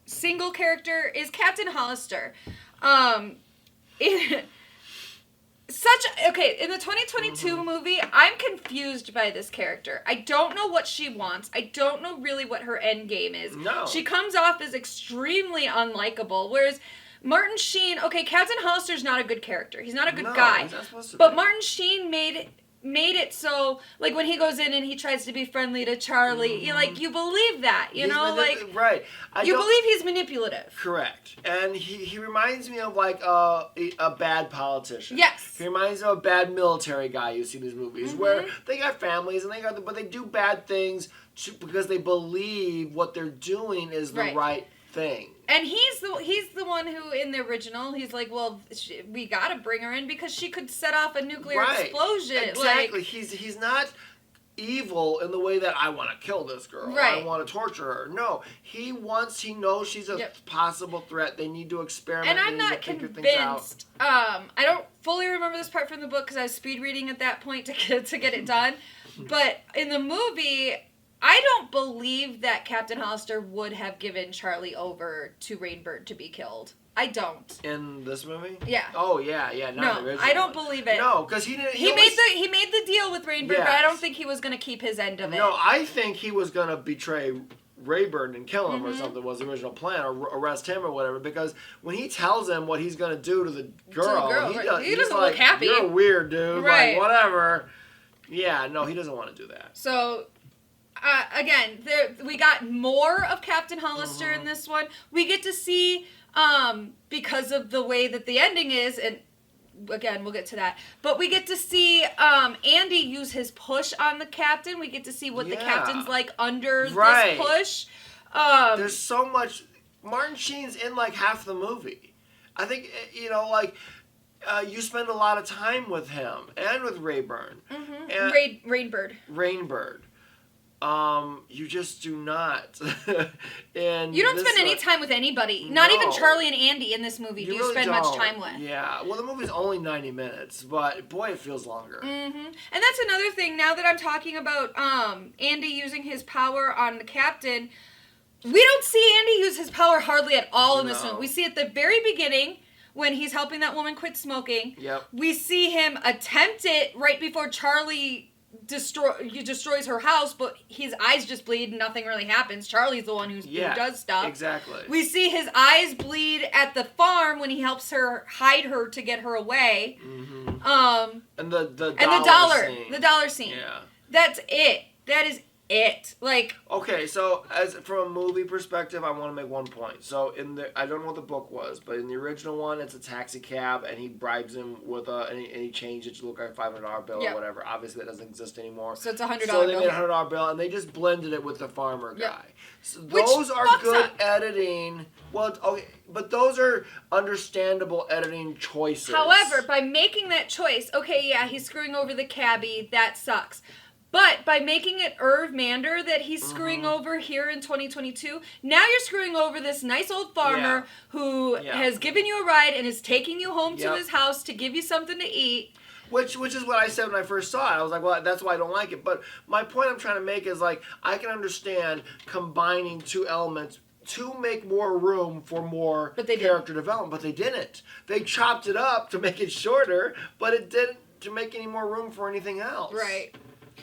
single character is Captain Hollister. In the 2022 movie, I'm confused by this character. I don't know what she wants. I don't know really what her end game is. No. She comes off as extremely unlikable, whereas Martin Sheen, Captain Hollister's not a good character. He's not a good guy. He's not supposed to but be. Martin Sheen made it so, like, when he goes in and he tries to be friendly to Charlie, you believe that, you know? Right. You believe he's manipulative. Correct. And he reminds me of, like, a bad politician. Yes. He reminds me of a bad military guy you see in these movies, where they got families, but they do bad things because they believe what they're doing is the right thing. And he's the one who, in the original, he's like, well, we gotta bring her in because she could set off a nuclear explosion. Exactly. He's not evil in the way that I want to kill this girl. Right. I want to torture her. No. He knows she's a possible threat. They need to experiment. And I'm not convinced. I don't fully remember this part from the book because I was speed reading at that point to get it done. But in the movie, I don't believe that Captain Hollister would have given Charlie over to Rainbird to be killed. I don't. In this movie? Yeah. Oh yeah. Not the original. I don't believe it. No, because he didn't. He made the deal with Rainbird, but I don't think he was going to keep his end of it. No, I think he was going to betray Rainbird and kill him or something was the original plan, or arrest him or whatever. Because when he tells him what he's going to do to the girl, he doesn't look happy. You're weird, dude. Right. Like, whatever. Yeah. No, he doesn't want to do that. So. Again, we got more of Captain Hollister in this one. We get to see, because of the way that the ending is, and again, we'll get to that. But we get to see Andi use his push on the captain. We get to see what the captain's like under this push. There's so much. Martin Sheen's in like half the movie. I think, you know, like, you spend a lot of time with him and with Rayburn. Mm-hmm. And Rainbird. You just do not. And you don't spend any time with anybody. Not even Charlie and Andi in this movie. Do you spend much time with? Yeah. Well, the movie's only 90 minutes, but boy, it feels longer. Mm-hmm. And that's another thing. Now that I'm talking about Andi using his power on the captain, we don't see Andi use his power hardly at all in this movie. We see at the very beginning when he's helping that woman quit smoking. Yep. We see him attempt it right before Charlie destroys her house, but his eyes just bleed and nothing really happens. Charlie's the one who does stuff. Exactly. We see his eyes bleed at the farm when he helps her hide her to get her away. Mm-hmm. And the dollar scene. Yeah. That's it. That is it. Like, okay, so as from a movie perspective, I want to make one point. So I don't know what the book was, but in the original one, it's a taxi cab, and he bribes him with and he changed it to look like a $500 bill or whatever. Obviously, that doesn't exist anymore. So it's a $100 bill. So they made a $100 bill, and they just blended it with the farmer guy. So those are good editing. Well, okay, but those are understandable editing choices. However, by making that choice, okay, yeah, he's screwing over the cabbie. That sucks. But by making it Irv Mander that he's screwing over here in 2022, now you're screwing over this nice old farmer who has given you a ride and is taking you home to his house to give you something to eat. Which is what I said when I first saw it. I was like, well, that's why I don't like it. But my point I'm trying to make is, like, I can understand combining two elements to make more room for more character development. But they didn't. They chopped it up to make it shorter, but it didn't to make any more room for anything else. Right.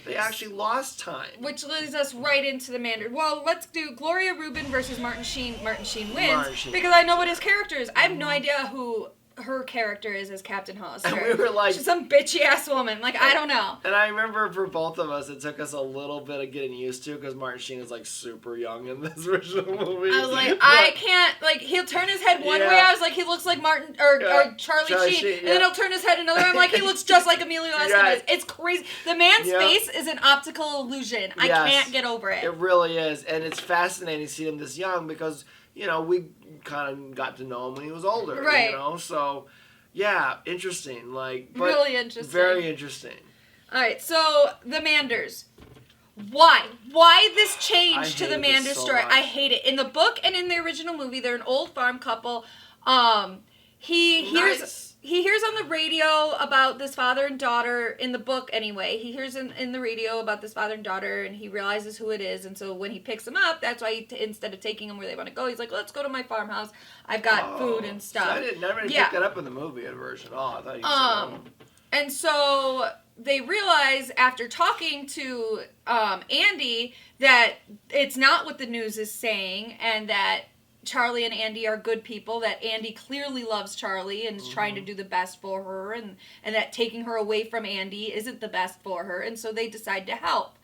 They actually lost time. Which leads us right into the Manders. Well, let's do Gloria Rubin versus Martin Sheen. Martin Sheen wins because I know what his character is. I have no idea who her character is as Captain Hollister. And we were like, she's some bitchy ass woman. Like, I don't know. And I remember for both of us, it took us a little bit of getting used to because Martin Sheen is like super young in this original movie. I was like, I can't. Like, he'll turn his head one way. I was like, he looks like Martin or Charlie Sheen, and then he'll turn his head another way. I'm like, he looks just like Emilio Estevez. It's crazy. The man's face is an optical illusion. I can't get over it. It really is, and it's fascinating to see him this young because, you know, we kind of got to know him when he was older. Right. You know, so. Yeah, interesting. Like, but really interesting. Very interesting. All right, so the Manders. Why? Why this change to the Manders story? I hate it. In the book and in the original movie, they're an old farm couple. He hears on the radio about this father and daughter, in the book anyway. He hears in the radio about this father and daughter, and he realizes who it is. And so when he picks them up, that's why instead of taking them where they want to go, he's like, let's go to my farmhouse. I've got food and stuff. So I didn't never pick that up in the movie version. Oh, I thought you said And so they realize after talking to Andi that it's not what the news is saying, and that Charlie and Andi are good people, that Andi clearly loves Charlie and is trying to do the best for her, and that taking her away from Andi isn't the best for her, and so they decide to help.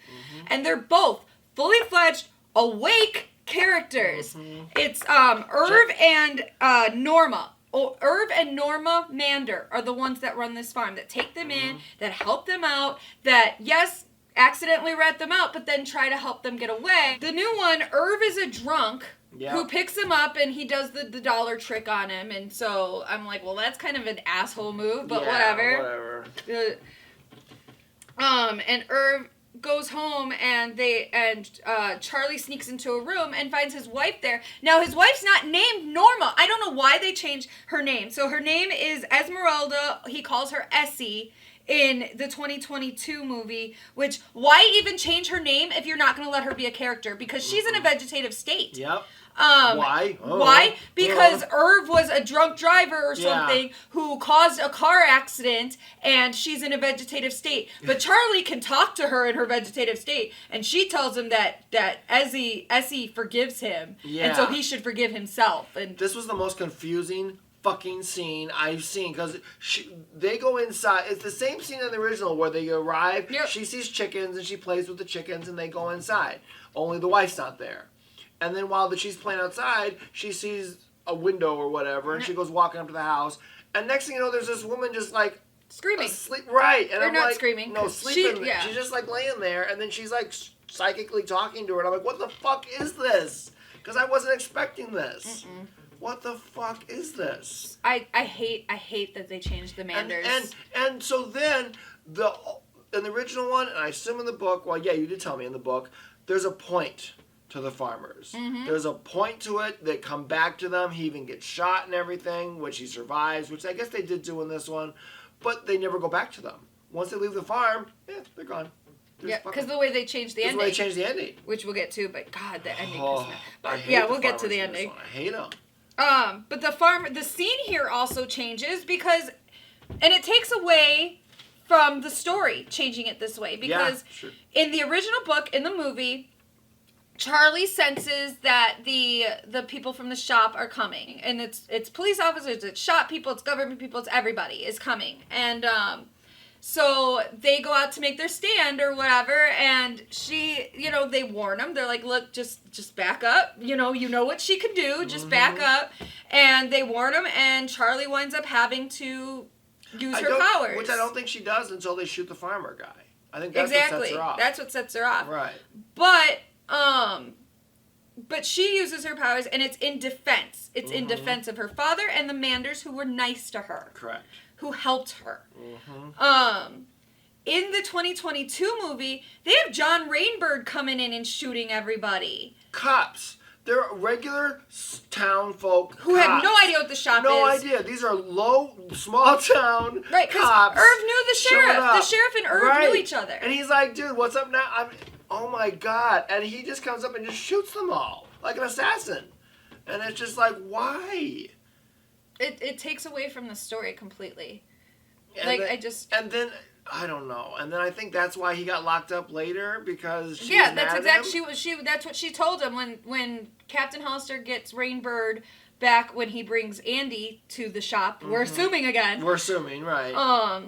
And they're both fully fledged, awake characters. It's Irv and Norma. Irv and Norma Mander are the ones that run this farm, that take them in, that help them out, that, yes, accidentally rat them out, but then try to help them get away. The new one, Irv is a drunk who picks him up, and he does the dollar trick on him, and so I'm like, well, that's kind of an asshole move, but whatever. And Irv goes home, and Charlie sneaks into a room and finds his wife there. Now, his wife's not named Norma. I don't know why they changed her name. So her name is Esmeralda. He calls her Essie in the 2022 movie, which, why even change her name if you're not going to let her be a character? Because she's in a vegetative state. Yep. Why? Why? Because Irv was a drunk driver or something who caused a car accident, and she's in a vegetative state. But Charlie can talk to her in her vegetative state, and she tells him that Essie forgives him, and so he should forgive himself. And this was the most confusing fucking scene I've seen, because they go inside. It's the same scene in the original where they arrive. She sees chickens and she plays with the chickens, and they go inside. Only the wife's not there. And then while she's playing outside, she sees a window or whatever, and she goes walking up to the house, and next thing you know, there's this woman just like screaming, right? And or I'm not like, screaming, no, sleeping. Yeah. She's just like laying there, and then she's like psychically talking to her, and I'm like, what the fuck is this? Because I wasn't expecting this. What the fuck is this? I hate that they changed the Manders. And so then in the original one, and I assume in the book, well, yeah, you did tell me in the book, there's a point to the farmers. There's a point to it. They come back to them. He even gets shot and everything, which he survives, which I guess they did do in this one, but they never go back to them. Once they leave the farm, they're gone. Yeah, because the way they changed the ending. The way they changed the ending. Which we'll get to, but God, the ending. We'll get to the ending. I hate them. But the scene here also changes because, and it takes away from the story changing it this way because in the original book, in the movie, Charlie senses that the people from the shop are coming, and it's police officers, it's shop people, it's government people, it's everybody is coming, and so they go out to make their stand or whatever, and she, they warn them. They're like, look, just back up. You know what she can do. Just back up. And they warn him, and Charlie winds up having to use her powers. Which I don't think she does until they shoot the farmer guy. I think that's exactly. what sets her off. That's what sets her off. Right. But she uses her powers, and it's in defense. It's in defense of her father and the Manders, who were nice to her. Correct. Who helped her. In the 2022 movie, they have John Rainbird coming in and shooting everybody. Cops. They're regular town folk who have no idea what the shop is. No idea. These are small town cops. Irv knew the sheriff. The sheriff and Irv knew each other. And he's like, dude, what's up now? Oh my God. And he just comes up and just shoots them all. Like an assassin. And it's just like, why? It takes away from the story completely. And then I don't know. And then I think that's why he got locked up later because that's exactly that's what she told him when Captain Hollister gets Rainbird back when he brings Andi to the shop. We're assuming again. We're assuming, right.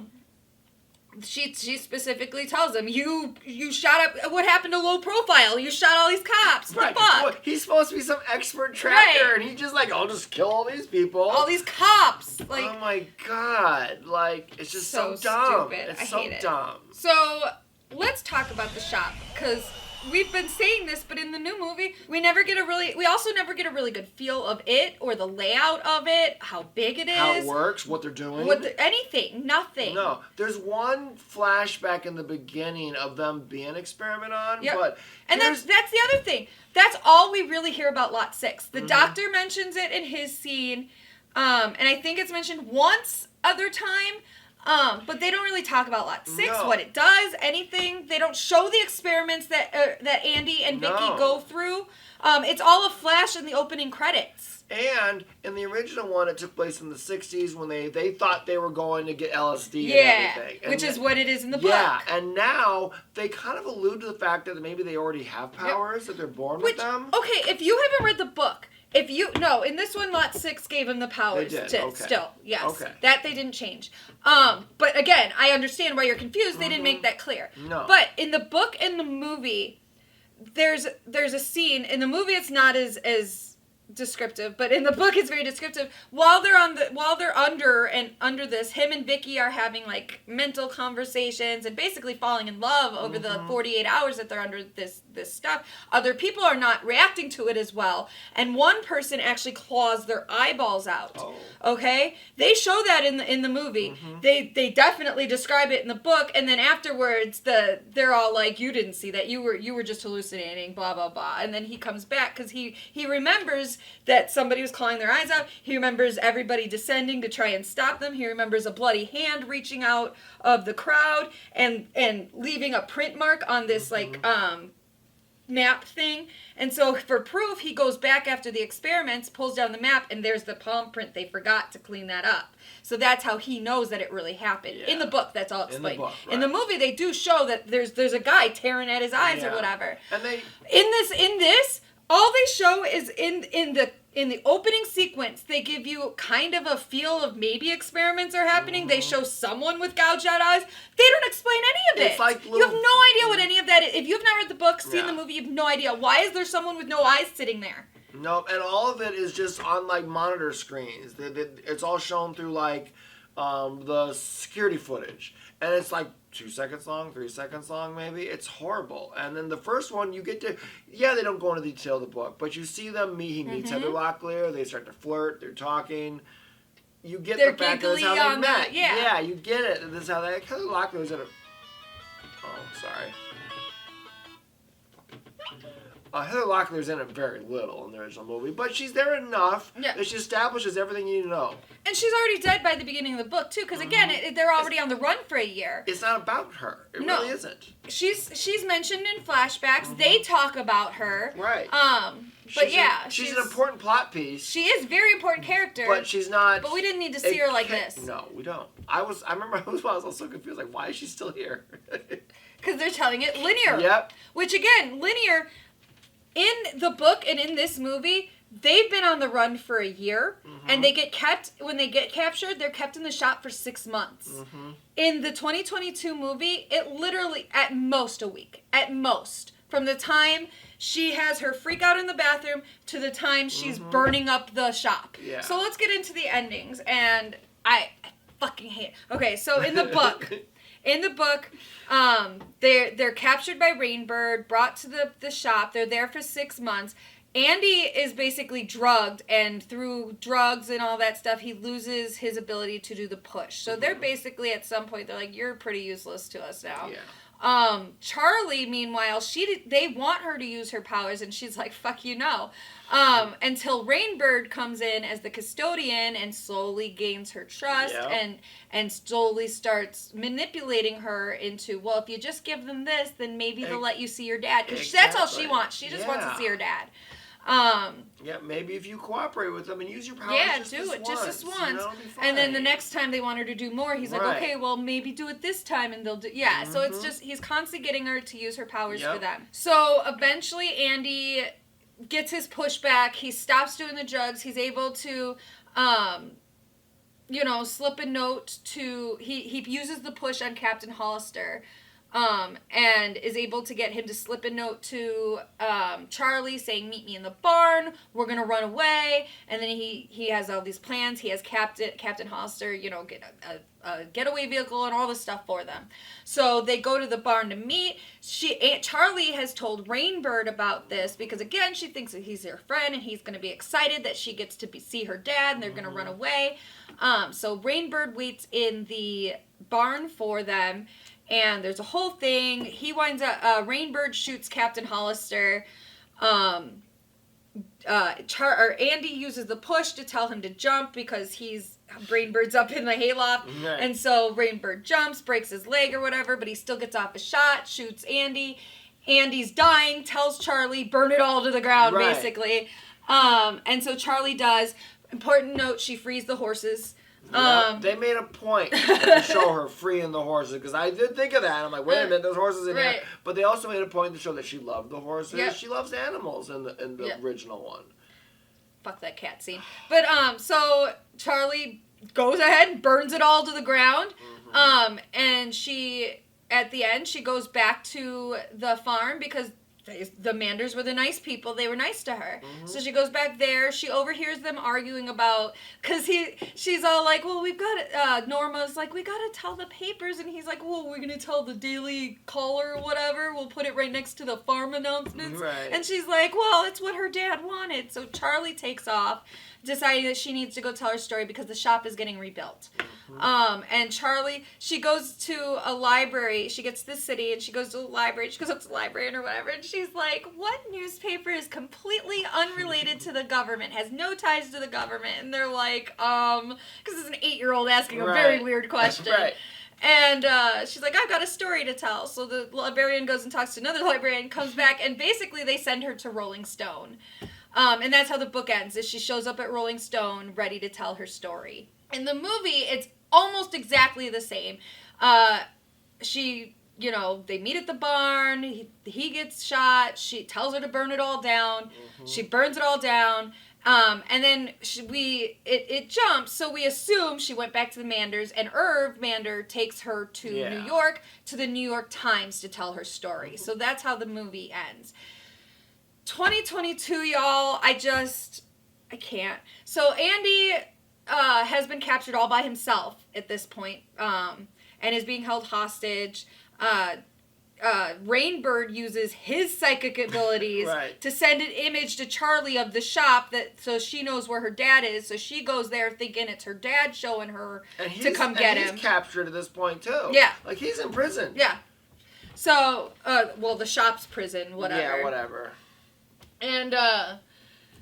She specifically tells him, you shot up, what happened to low profile? You shot all these cops. Right. The fuck? Well, he's supposed to be some expert tracker, and he's just like, I'll just kill all these people. All these cops. Like, oh my God. Like, it's just so dumb. Stupid. It's so dumb. So, let's talk about the shop, because we've been saying this, but in the new movie, we also never get a really good feel of it, or the layout of it, how big it is. How it works, what they're doing. Anything, nothing. No. There's one flashback in the beginning of them being experimented on, but... And that's the other thing. That's all we really hear about Lot 6. The doctor mentions it in his scene, and I think it's mentioned once other time, but they don't really talk about Lot 6, what it does, anything. They don't show the experiments that Andi and Vicky go through. It's all a flash in the opening credits. And in the original one, it took place in the 60s when they thought they were going to get LSD and everything. And which is what it is in the book. Yeah, and now they kind of allude to the fact that maybe they already have powers, that they're born with them. Okay, if you haven't read the book... in this one, Lot 6 gave him the powers still. Yes. Okay. That they didn't change. But again, I understand why you're confused. They didn't make that clear. No. But in the book and the movie, there's a scene. In the movie, it's not as descriptive, but in the book it's very descriptive. While they're under this, him and Vicky are having like mental conversations and basically falling in love over the 48 hours that they're under this stuff. Other people are not reacting to it as well, and one person actually claws their eyeballs out. Okay, they show that in the movie. They definitely describe it in the book, and then afterwards they're all like, you didn't see that, you were just hallucinating, blah blah blah. And then he comes back because he remembers that somebody was clawing their eyes out. He remembers everybody descending to try and stop them. He remembers a bloody hand reaching out of the crowd and leaving a print mark on this map thing. And so for proof, he goes back after the experiments, pulls down the map, and there's the palm print. They forgot to clean that up. So that's how he knows that it really happened. Yeah. In the book, that's all explained. In the book, right. In the movie, they do show that there's a guy tearing at his eyes or whatever. And in this, all they show is in the opening sequence, they give you kind of a feel of maybe experiments are happening. They show someone with gouged out eyes. They don't explain any of it. It's like you have no idea what any of that is. If you've not read the book, seen the movie, you have no idea. Why is there someone with no eyes sitting there? Nope, and all of it is just on like monitor screens. It's all shown through like the security footage, and it's like 2 seconds long, 3 seconds long, maybe. It's horrible. And then the first one, you get to, they don't go into detail of the book, but you see them meet. He meets Heather Locklear. They start to flirt. They're talking. You get the fact that that's how they met. Yeah, you get it. This is how they. Heather Locklear's in a. Oh, sorry. Heather Locklear's in it very little in the original movie, but she's there enough that she establishes everything you need to know. And she's already dead by the beginning of the book, too, because, again, they're already on the run for a year. It's not about her. It really isn't. She's mentioned in flashbacks. They talk about her. Right. But she's an important plot piece. She is a very important character. But she's not. But we didn't need to see her like this. No, we don't. I remember I was so confused. Like, why is she still here? Because they're telling it linear. Yep. Which, again, linear... In the book and in this movie, they've been on the run for a year, and they get kept, when they get captured, they're kept in the shop for 6 months. In the 2022 movie, it literally, at most a week. At most. From the time she has her freak out in the bathroom to the time she's burning up the shop. Yeah. So let's get into the endings, and I fucking hate it. Okay, so in the book... In the book, they're captured by Rainbird, brought to the shop. They're there for 6 months. Andi is basically drugged, and through drugs and all that stuff, he loses his ability to do the push. So they're basically, at some point, they're like, you're pretty useless to us now. Yeah. Charlie, meanwhile, they want her to use her powers, and she's like, fuck you, no. Until Rainbird comes in as the custodian and slowly gains her trust and slowly starts manipulating her into, well, if you just give them this, then maybe they'll let you see your dad. Because that's all she wants. She just wants to see her dad. Maybe if you cooperate with them and use your powers just this once. And then the next time they want her to do more, he's like, okay, well, maybe do it this time, and they'll do, so it's just, he's constantly getting her to use her powers for them. So eventually Andi gets his pushback, he stops doing the drugs, he's able to, slip a note to, he uses the push on Captain Hollister, and is able to get him to slip a note to Charlie saying, meet me in the barn, we're going to run away, and then he has all these plans, he has Captain Hollister, get a getaway vehicle and all this stuff for them. So they go to the barn to meet. Charlie has told Rainbird about this because, again, she thinks that he's her friend and he's going to be excited that she gets to see her dad and they're going to run away. So Rainbird waits in the barn for them. And there's a whole thing. He winds up... Rainbird shoots Captain Hollister. Andi uses the push to tell him to jump because Rainbird's up in the hayloft. Right. And so Rainbird jumps, breaks his leg or whatever, but he still gets off a shot, shoots Andi. Andi's dying, tells Charlie, burn it all to the ground, basically. And so Charlie does. Important note, she frees the horses. They made a point to show her freeing the horses, because I did think of that. I'm like, wait a minute, there's horses in here. But they also made a point to show that she loved the horses. Yep. She loves animals in the original one. Fuck that cat scene. But so Charlie goes ahead and burns it all to the ground. And she, at the end, she goes back to the farm because the Manders were the nice people. They were nice to her. So she goes back there. She overhears them arguing about, because she's all like, well, we've got, Norma's like, we got to tell the papers. And he's like, well, we're going to tell the Daily Caller or whatever. We'll put it right next to the farm announcements. Right. And she's like, well, it's what her dad wanted. So Charlie takes off, deciding that she needs to go tell her story because the shop is getting rebuilt. And Charlie, she goes to a library. She gets to the city and she goes to a library. She goes up to the librarian or whatever, and she's like, what newspaper is completely unrelated to the government, has no ties to the government? And they're like, because it's an 8-year-old asking a very weird question. And she's like, I've got a story to tell. So the librarian goes and talks to another librarian, comes back, and basically they send her to Rolling Stone. And that's how the book ends, is she shows up at Rolling Stone ready to tell her story. In the movie, it's almost exactly the same. They meet at the barn, he gets shot, she tells her to burn it all down, she burns it all down, and then it jumps, so we assume she went back to the Manders, and Irv Mander takes her to New York, to the New York Times to tell her story. So that's how the movie ends. 2022, y'all, I can't. So Andi has been captured all by himself at this point, and is being held hostage. Rainbird uses his psychic abilities Right. to send an image to Charlie of the shop so she knows where her dad is. So she goes there thinking it's her dad showing her to come get him. He's captured at this point too. Yeah. Like he's in prison. Yeah. So, the shop's prison, whatever. Yeah, whatever. And,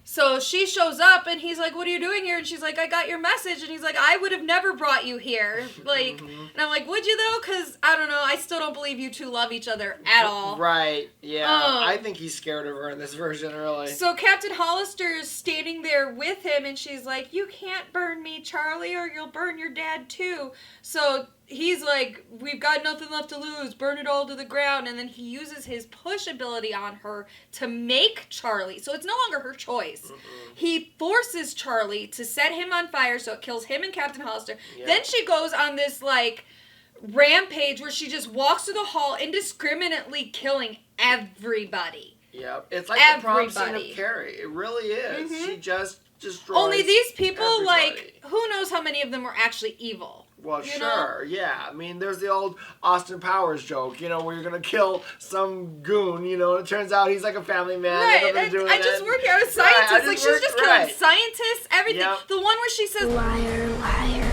so she shows up, and he's like, what are you doing here? And she's like, I got your message. And he's like, I would have never brought you here. Like, and I'm like, would you, though? Because, I don't know, I still don't believe you two love each other at all. Right, yeah. I think he's scared of her in this version, really. So Captain Hollister is standing there with him, and she's like, you can't burn me, Charlie, or you'll burn your dad, too. So he's like, we've got nothing left to lose. Burn it all to the ground. And then he uses his push ability on her to make Charlie. So it's no longer her choice. Mm-mm. He forces Charlie to set him on fire so it kills him and Captain Hollister. Yep. Then she goes on this, like, rampage where she just walks through the hall indiscriminately killing everybody. Yep. It's like the prom scene of Carrie. It really is. Mm-hmm. She just destroys only these people, everybody. Like, who knows how many of them were actually evil. Well, sure, yeah. I mean, there's the old Austin Powers joke, where you're going to kill some goon, and it turns out he's like a family man. Right, I just work here as a scientist. Right, like, she's just killing scientists, everything. Yep. The one where she says, liar, liar,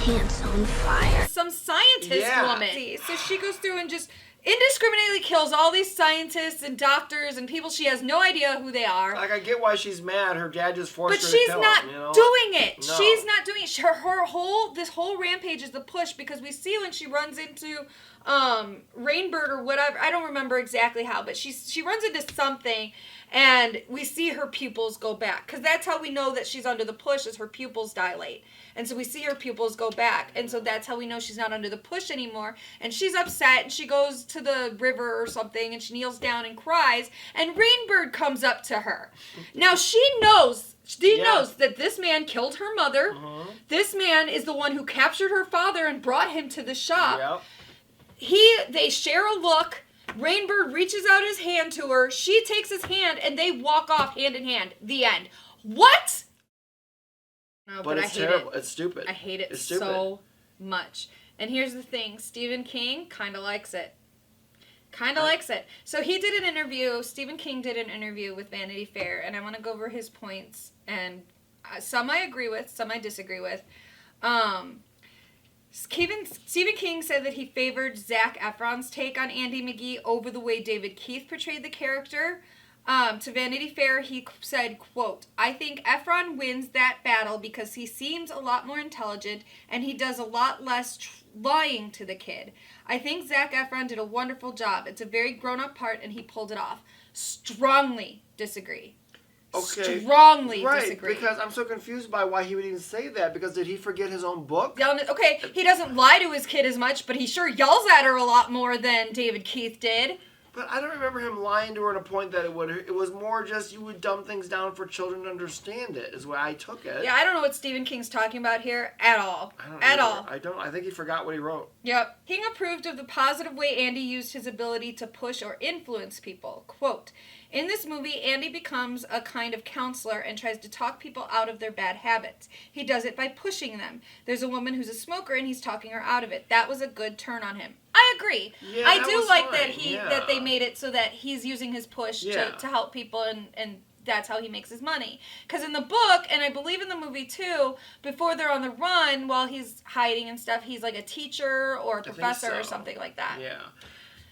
pants on fire. Some scientist woman. So she goes through and just indiscriminately kills all these scientists and doctors and people she has no idea who they are. Like, I get why she's mad. Her dad just forced her to kill him. But she's not doing it. No. She's not doing it. This whole rampage is the push, because we see when she runs into Rainbird or whatever. I don't remember exactly how, but she runs into something, and we see her pupils go back, because that's how we know that she's under the push, is her pupils dilate. And so we see her pupils go back, and so that's how we know she's not under the push anymore. And she's upset, and she goes to the river or something, and she kneels down and cries, and Rainbird comes up to her. Now she knows that this man killed her mother. Mm-hmm. This man is the one who captured her father and brought him to the shop. Yep. They share a look. Rainbird reaches out his hand to her. She takes his hand, and they walk off hand in hand. The end. What? No, but it's terrible. It's stupid. I hate it so much. And here's the thing. Stephen King kind of likes it. Likes it. So he did an interview. Stephen King did an interview with Vanity Fair, and I want to go over his points. And some I agree with, some I disagree with. Stephen King said that he favored Zac Efron's take on Andi Mcgee over the way David Keith portrayed the character. To Vanity Fair, he said, quote, I think Efron wins that battle because he seems a lot more intelligent and he does a lot less lying to the kid. I think Zac Efron did a wonderful job. It's a very grown-up part and he pulled it off. Strongly disagree. Okay. Strongly disagree. Because I'm so confused by why he would even say that. Because did he forget his own book? Okay, he doesn't lie to his kid as much, but he sure yells at her a lot more than David Keith did. But I don't remember him lying to her at a point that it was more just you would dumb things down for children to understand it, is where I took it. Yeah, I don't know what Stephen King's talking about here at all. I think he forgot what he wrote. Yep. King approved of the positive way Andi used his ability to push or influence people. Quote, in this movie, Andi becomes a kind of counselor and tries to talk people out of their bad habits. He does it by pushing them. There's a woman who's a smoker and he's talking her out of it. That was a good turn on him. I agree. Yeah, I do like fine. that they made it so that he's using his push to help people and that's how he makes his money. Because in the book, and I believe in the movie too, before they're on the run, while he's hiding and stuff, he's like a teacher or a professor or something like that. Yeah.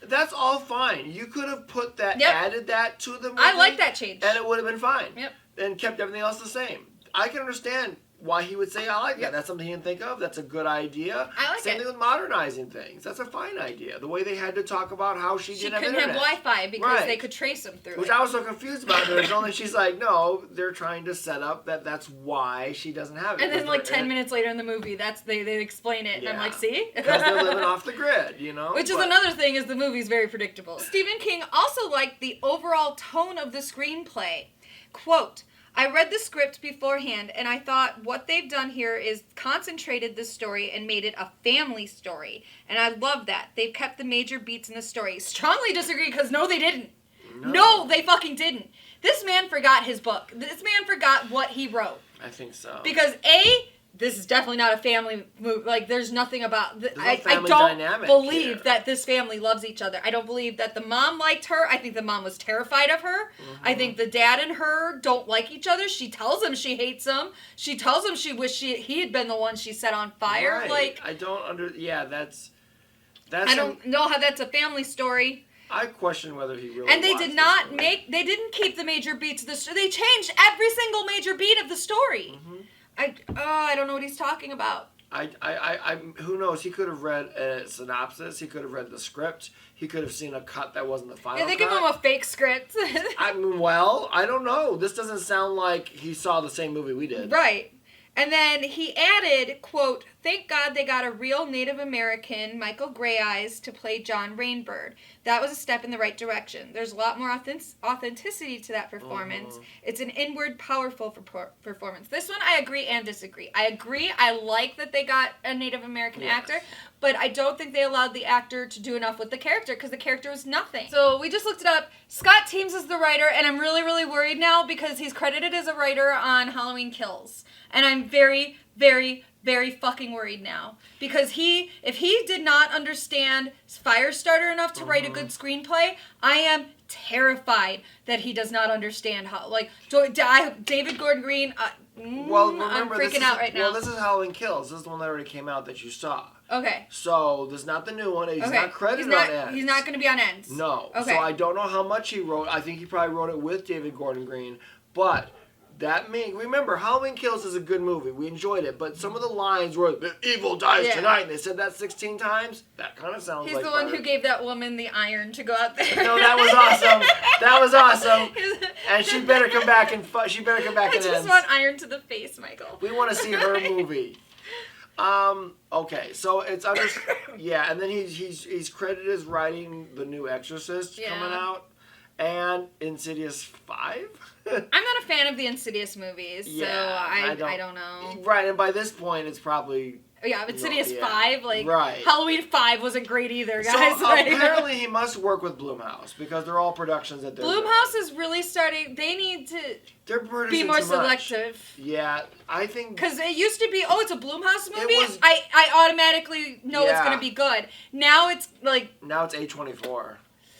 That's all fine. You could have put that, added that to the movie. I like that change. And it would have been fine. Yep. And kept everything else the same. I can understand why he would say, I like that. That's something he didn't think of. That's a good idea. I like it. Same thing with modernizing things. That's a fine idea. The way they had to talk about how she didn't have internet. She couldn't have Wi-Fi because they could trace them through Which I was so confused about. There's only she's like, no, they're trying to set up that's why she doesn't have it. And then like 10 minutes later in the movie, they explain it. And I'm like, see? Because they're living off the grid, Which is another thing, is the movie's very predictable. Stephen King also liked the overall tone of the screenplay. Quote, I read the script beforehand, and I thought what they've done here is concentrated the story and made it a family story. And I love that. They've kept the major beats in the story. Strongly disagree, because no, they didn't. No, they fucking didn't. This man forgot his book. This man forgot what he wrote. I think so. Because this is definitely not a family movie. Like, there's nothing about... I don't believe that this family loves each other. I don't believe that the mom liked her. I think the mom was terrified of her. I think the dad and her don't like each other. She tells him she hates him. She tells him she wished he had been the one she set on fire. Right. Like, I don't that's I don't know how that's a family story. I question whether he really. And they did not they didn't keep the major beats of the story. They changed every single major beat of the story. I don't know what he's talking about. I who knows? He could have read a synopsis. He could have read the script. He could have seen a cut that wasn't the final. Yeah, they cut. give him a fake script. I don't know. This doesn't sound like he saw the same movie we did. Right. And then he added, quote, "Thank God they got a real Native American, Michael Grey Eyes, to play John Rainbird. That was a step in the right direction. There's a lot more authenticity to that performance. It's an inward, powerful performance." This one, I agree and disagree. I agree. I like that they got a Native American actor, but I don't think they allowed the actor to do enough with the character because the character was nothing. So we just looked it up. Scott Teems is the writer, and I'm really, really worried now because he's credited as a writer on Halloween Kills. And I'm very, very, very fucking worried now. Because if he did not understand Firestarter enough to write a good screenplay, I am terrified that he does not understand how, like, David Gordon Green, Well, remember, I'm freaking out right now. Well, this is Halloween Kills. This is the one that already came out that you saw. Okay. So, this is not the new one. He's not credited on Ends. He's not going to be on Ends. No. Okay. So, I don't know how much he wrote. I think he probably wrote it with David Gordon Green. But... remember, Halloween Kills is a good movie. We enjoyed it, but some of the lines were, "The evil dies tonight," and they said that 16 times. That kind of sounds like He's the one who gave that woman the iron to go out there. No, that was awesome. That was awesome. And she better come back and she better come back I and just want iron to the face, Michael. We want to see her movie. Okay, so it's and then he's credited as writing the new Exorcist coming out. And Insidious 5? I'm not a fan of the Insidious movies, so I don't know. Right, and by this point, it's probably... Yeah, Insidious 5, like, right. Halloween 5 wasn't great either, guys. So apparently he must work with Blumhouse, because they're all productions that they're Blumhouse is really starting... They need to be more selective. Yeah, I think... Because it used to be, it's a Blumhouse movie, I automatically know it's going to be good. Now it's, like... Now it's A24.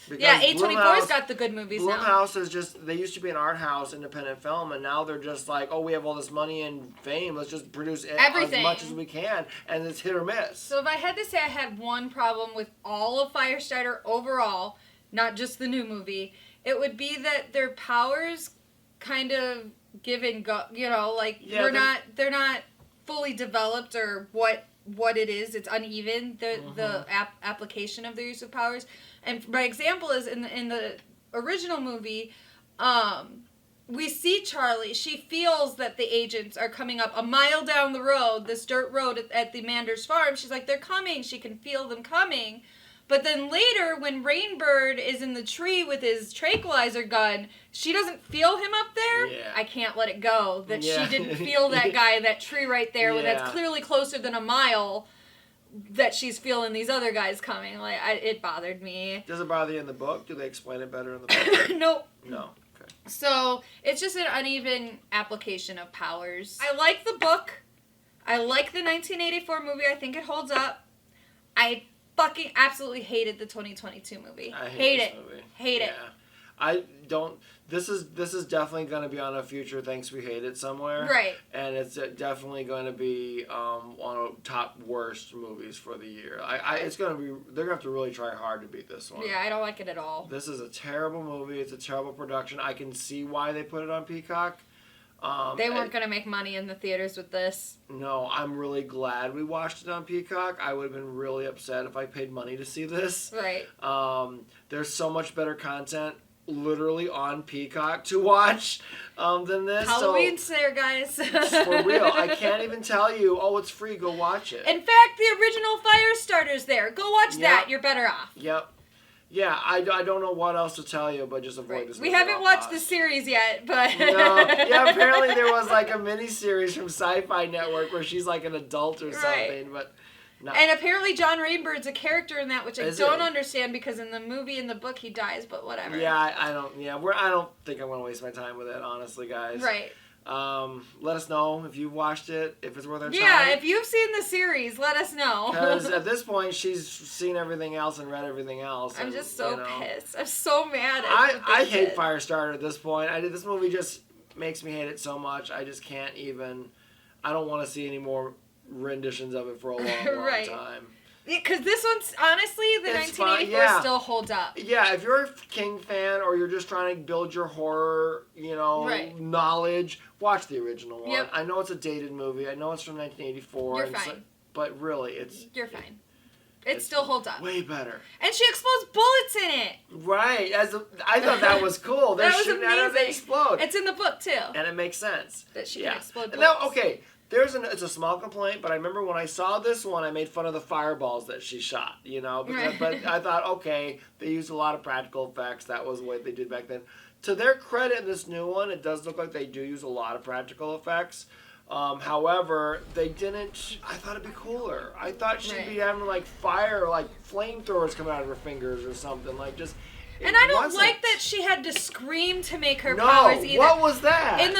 Because A24's got the good movies now. Blumhouse is just, they used to be an art house, independent film, and now they're just like, we have all this money and fame, let's just produce everything as much as we can, and it's hit or miss. So if I had to say I had one problem with all of Firestarter overall, not just the new movie, it would be that their powers kind of give and go, they're not fully developed or what it is. It's uneven, the application of their use of powers. And my example is in the original movie, we see Charlie. She feels that the agents are coming up a mile down the road, this dirt road at the Manders farm. She's like, they're coming. She can feel them coming. But then later, when Rainbird is in the tree with his tranquilizer gun, she doesn't feel him up there. Yeah. I can't let it go that she didn't feel that guy in that tree right there when that's clearly closer than a mile. That she's feeling these other guys coming. Like, it bothered me. Does it bother you in the book? Do they explain it better in the book? Nope. No. Okay. So, it's just an uneven application of powers. I like the book. I like the 1984 movie. I think it holds up. I fucking absolutely hated the 2022 movie. I hate this movie. Hate it. I don't... This is definitely going to be on a future Thanks We Hate It somewhere. Right. And it's definitely going to be one of the top worst movies for the year. It's going to be... They're going to have to really try hard to beat this one. Yeah, I don't like it at all. This is a terrible movie. It's a terrible production. I can see why they put it on Peacock. They weren't going to make money in the theaters with this. No, I'm really glad we watched it on Peacock. I would have been really upset if I paid money to see this. Right. There's so much better content literally on Peacock to watch than this. Halloween's there, guys. For real. I can't even tell you, it's free, go watch it. In fact, the original Firestarter's there. Go watch that. You're better off. Yep. Yeah, I don't know what else to tell you, but just avoid this movie. We haven't watched the series yet, but... No. Yeah, apparently there was like a mini-series from Sci-Fi Network where she's like an adult or something, but... And apparently John Rainbird's a character in that, which I Is don't he? understand because in the movie, in the book, he dies, but whatever. Yeah, I don't. Yeah, I don't think I'm gonna waste my time with it, honestly, guys. Right. Let us know if you've watched it, if it's worth our time. Yeah, if you've seen the series, let us know. Because at this point, she's seen everything else and read everything else. I'm and, just so you know, pissed. I'm so mad at I hate Firestarter at this point. This movie just makes me hate it so much. I just can't even. I don't want to see any more renditions of it for a long, long time. Because this one's, honestly, the It's 1984 fine, yeah. still holds up. Yeah, if you're a King fan or you're just trying to build your horror, knowledge, watch the original one. Yep. I know it's a dated movie. I know it's from 1984. You're fine. But really, You're fine. It still holds up. Way better. And she explodes bullets in it. Right. I thought that was cool. They're That was shooting at her, they amazing. explode. It's in the book, too. And it makes sense. That she can explode bullets. Now, okay, it's a small complaint, but I remember when I saw this one, I made fun of the fireballs that she shot, but I thought, okay, they used a lot of practical effects. That was what they did back then. To their credit, in this new one, it does look like they do use a lot of practical effects. However, they didn't. I thought it'd be cooler. I thought she'd be having fire, flamethrowers coming out of her fingers or something, And I don't like that she had to scream to make her powers either. What was that? In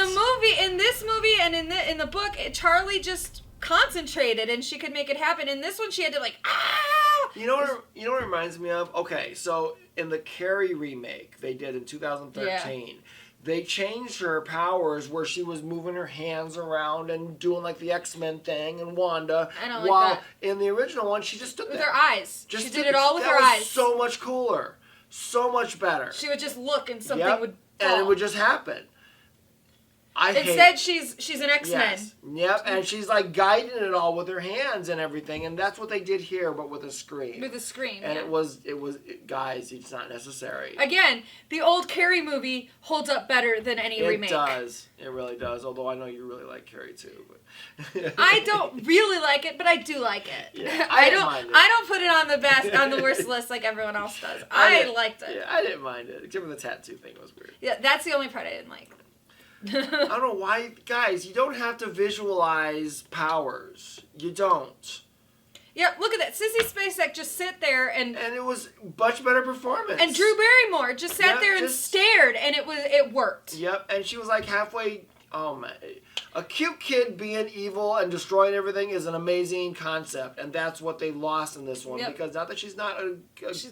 this movie, and in the book, Charlie just concentrated and she could make it happen. In this one, she had to ah! You know what it reminds me of? Okay, so in the Carrie remake they did in 2013. They changed her powers where she was moving her hands around and doing the X-Men thing and Wanda. I don't like while that. In the original one, she just stood with there. her eyes. She did it all with her That was eyes. so much cooler. So much better. She would just look and something would fall. And it would just happen. Instead, she's an X-Men. Yes. Yep, and she's guiding it all with her hands and everything, and that's what they did here, but with a screen. With a screen, and it was guys, it's not necessary. Again, the old Carrie movie holds up better than any remake. It does. It really does. Although I know you really like Carrie too. But I don't really like it, but I do like it. Yeah, I didn't mind it. I don't put it on the worst list like everyone else does. I liked it. Yeah, I didn't mind it, except for the tattoo thing. It was weird. Yeah, that's the only part I didn't like. I don't know why, guys. You don't have to visualize powers. You don't. Yeah, look at that. Sissy Spacek just sit there and it was much better performance. And Drew Barrymore just sat there and stared, and it worked. Yep, and she was halfway. Oh my! A cute kid being evil and destroying everything is an amazing concept, and that's what they lost in this one. Yep. Because not that she's not a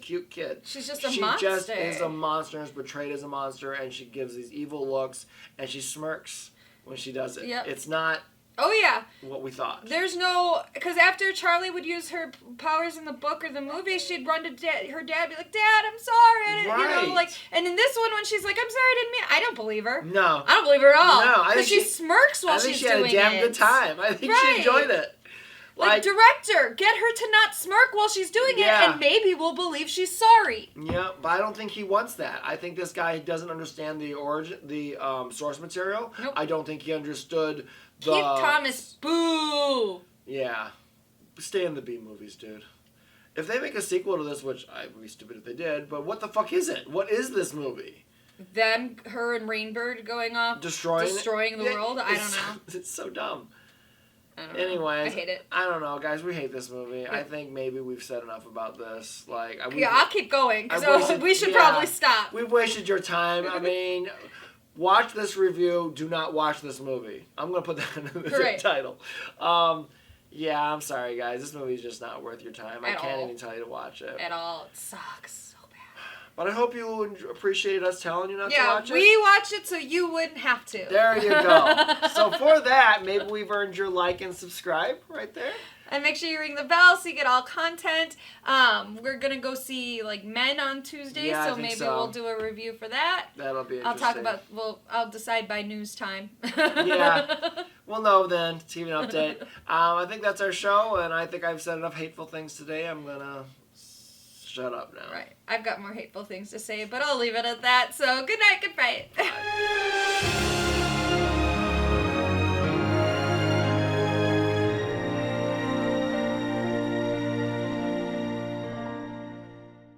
cute kid, she's just a monster. She just is a monster, and is portrayed as a monster, and she gives these evil looks, and she smirks when she does it. Yep. It's not. Oh yeah. What we thought. There's no, because after Charlie would use her powers in the book or the movie, she'd run to her dad, be like, "Dad, I'm sorry," Right. and in this one, when she's like, "I'm sorry, I didn't mean," I don't believe her. No. I don't believe her at all. No, because she smirks while she's doing it. I think she had a damn good time. I think she enjoyed it. Director, get her to not smirk while she's doing it, and maybe we'll believe she's sorry. Yeah, but I don't think he wants that. I think this guy doesn't understand the source material. Nope. I don't think he understood the... Keith Thomas, boo! Yeah. Stay in the B movies, dude. If they make a sequel to this, which I would be stupid if they did, but what the fuck is it? What is this movie? Her and Rainbird going off, destroying the world? I don't know. It's so dumb. I don't know. Anyways, I hate it. I don't know, guys. We hate this movie. Yeah. I think maybe we've said enough about this. I'll keep going, so we should probably stop. We've wasted your time. I mean, watch this review. Do not watch this movie. I'm going to put that in the title. Yeah, I'm sorry, guys. This movie's just not worth your time. I can't even tell you to watch it. At all. It sucks. But I hope you appreciate us telling you not to watch it. Yeah, we watched it so you wouldn't have to. There you go. So for that, maybe we've earned your like and subscribe right there. And make sure you ring the bell so you get all content. We're going to go see Men on Tuesday, so maybe we'll do a review for that. That'll be interesting. I'll decide by news time. Yeah. We'll know then. TV update. I think that's our show, and I think I've said enough hateful things today. I'm going to... shut up now. Right. I've got more hateful things to say, but I'll leave it at that. So, good night, good fight. Bye.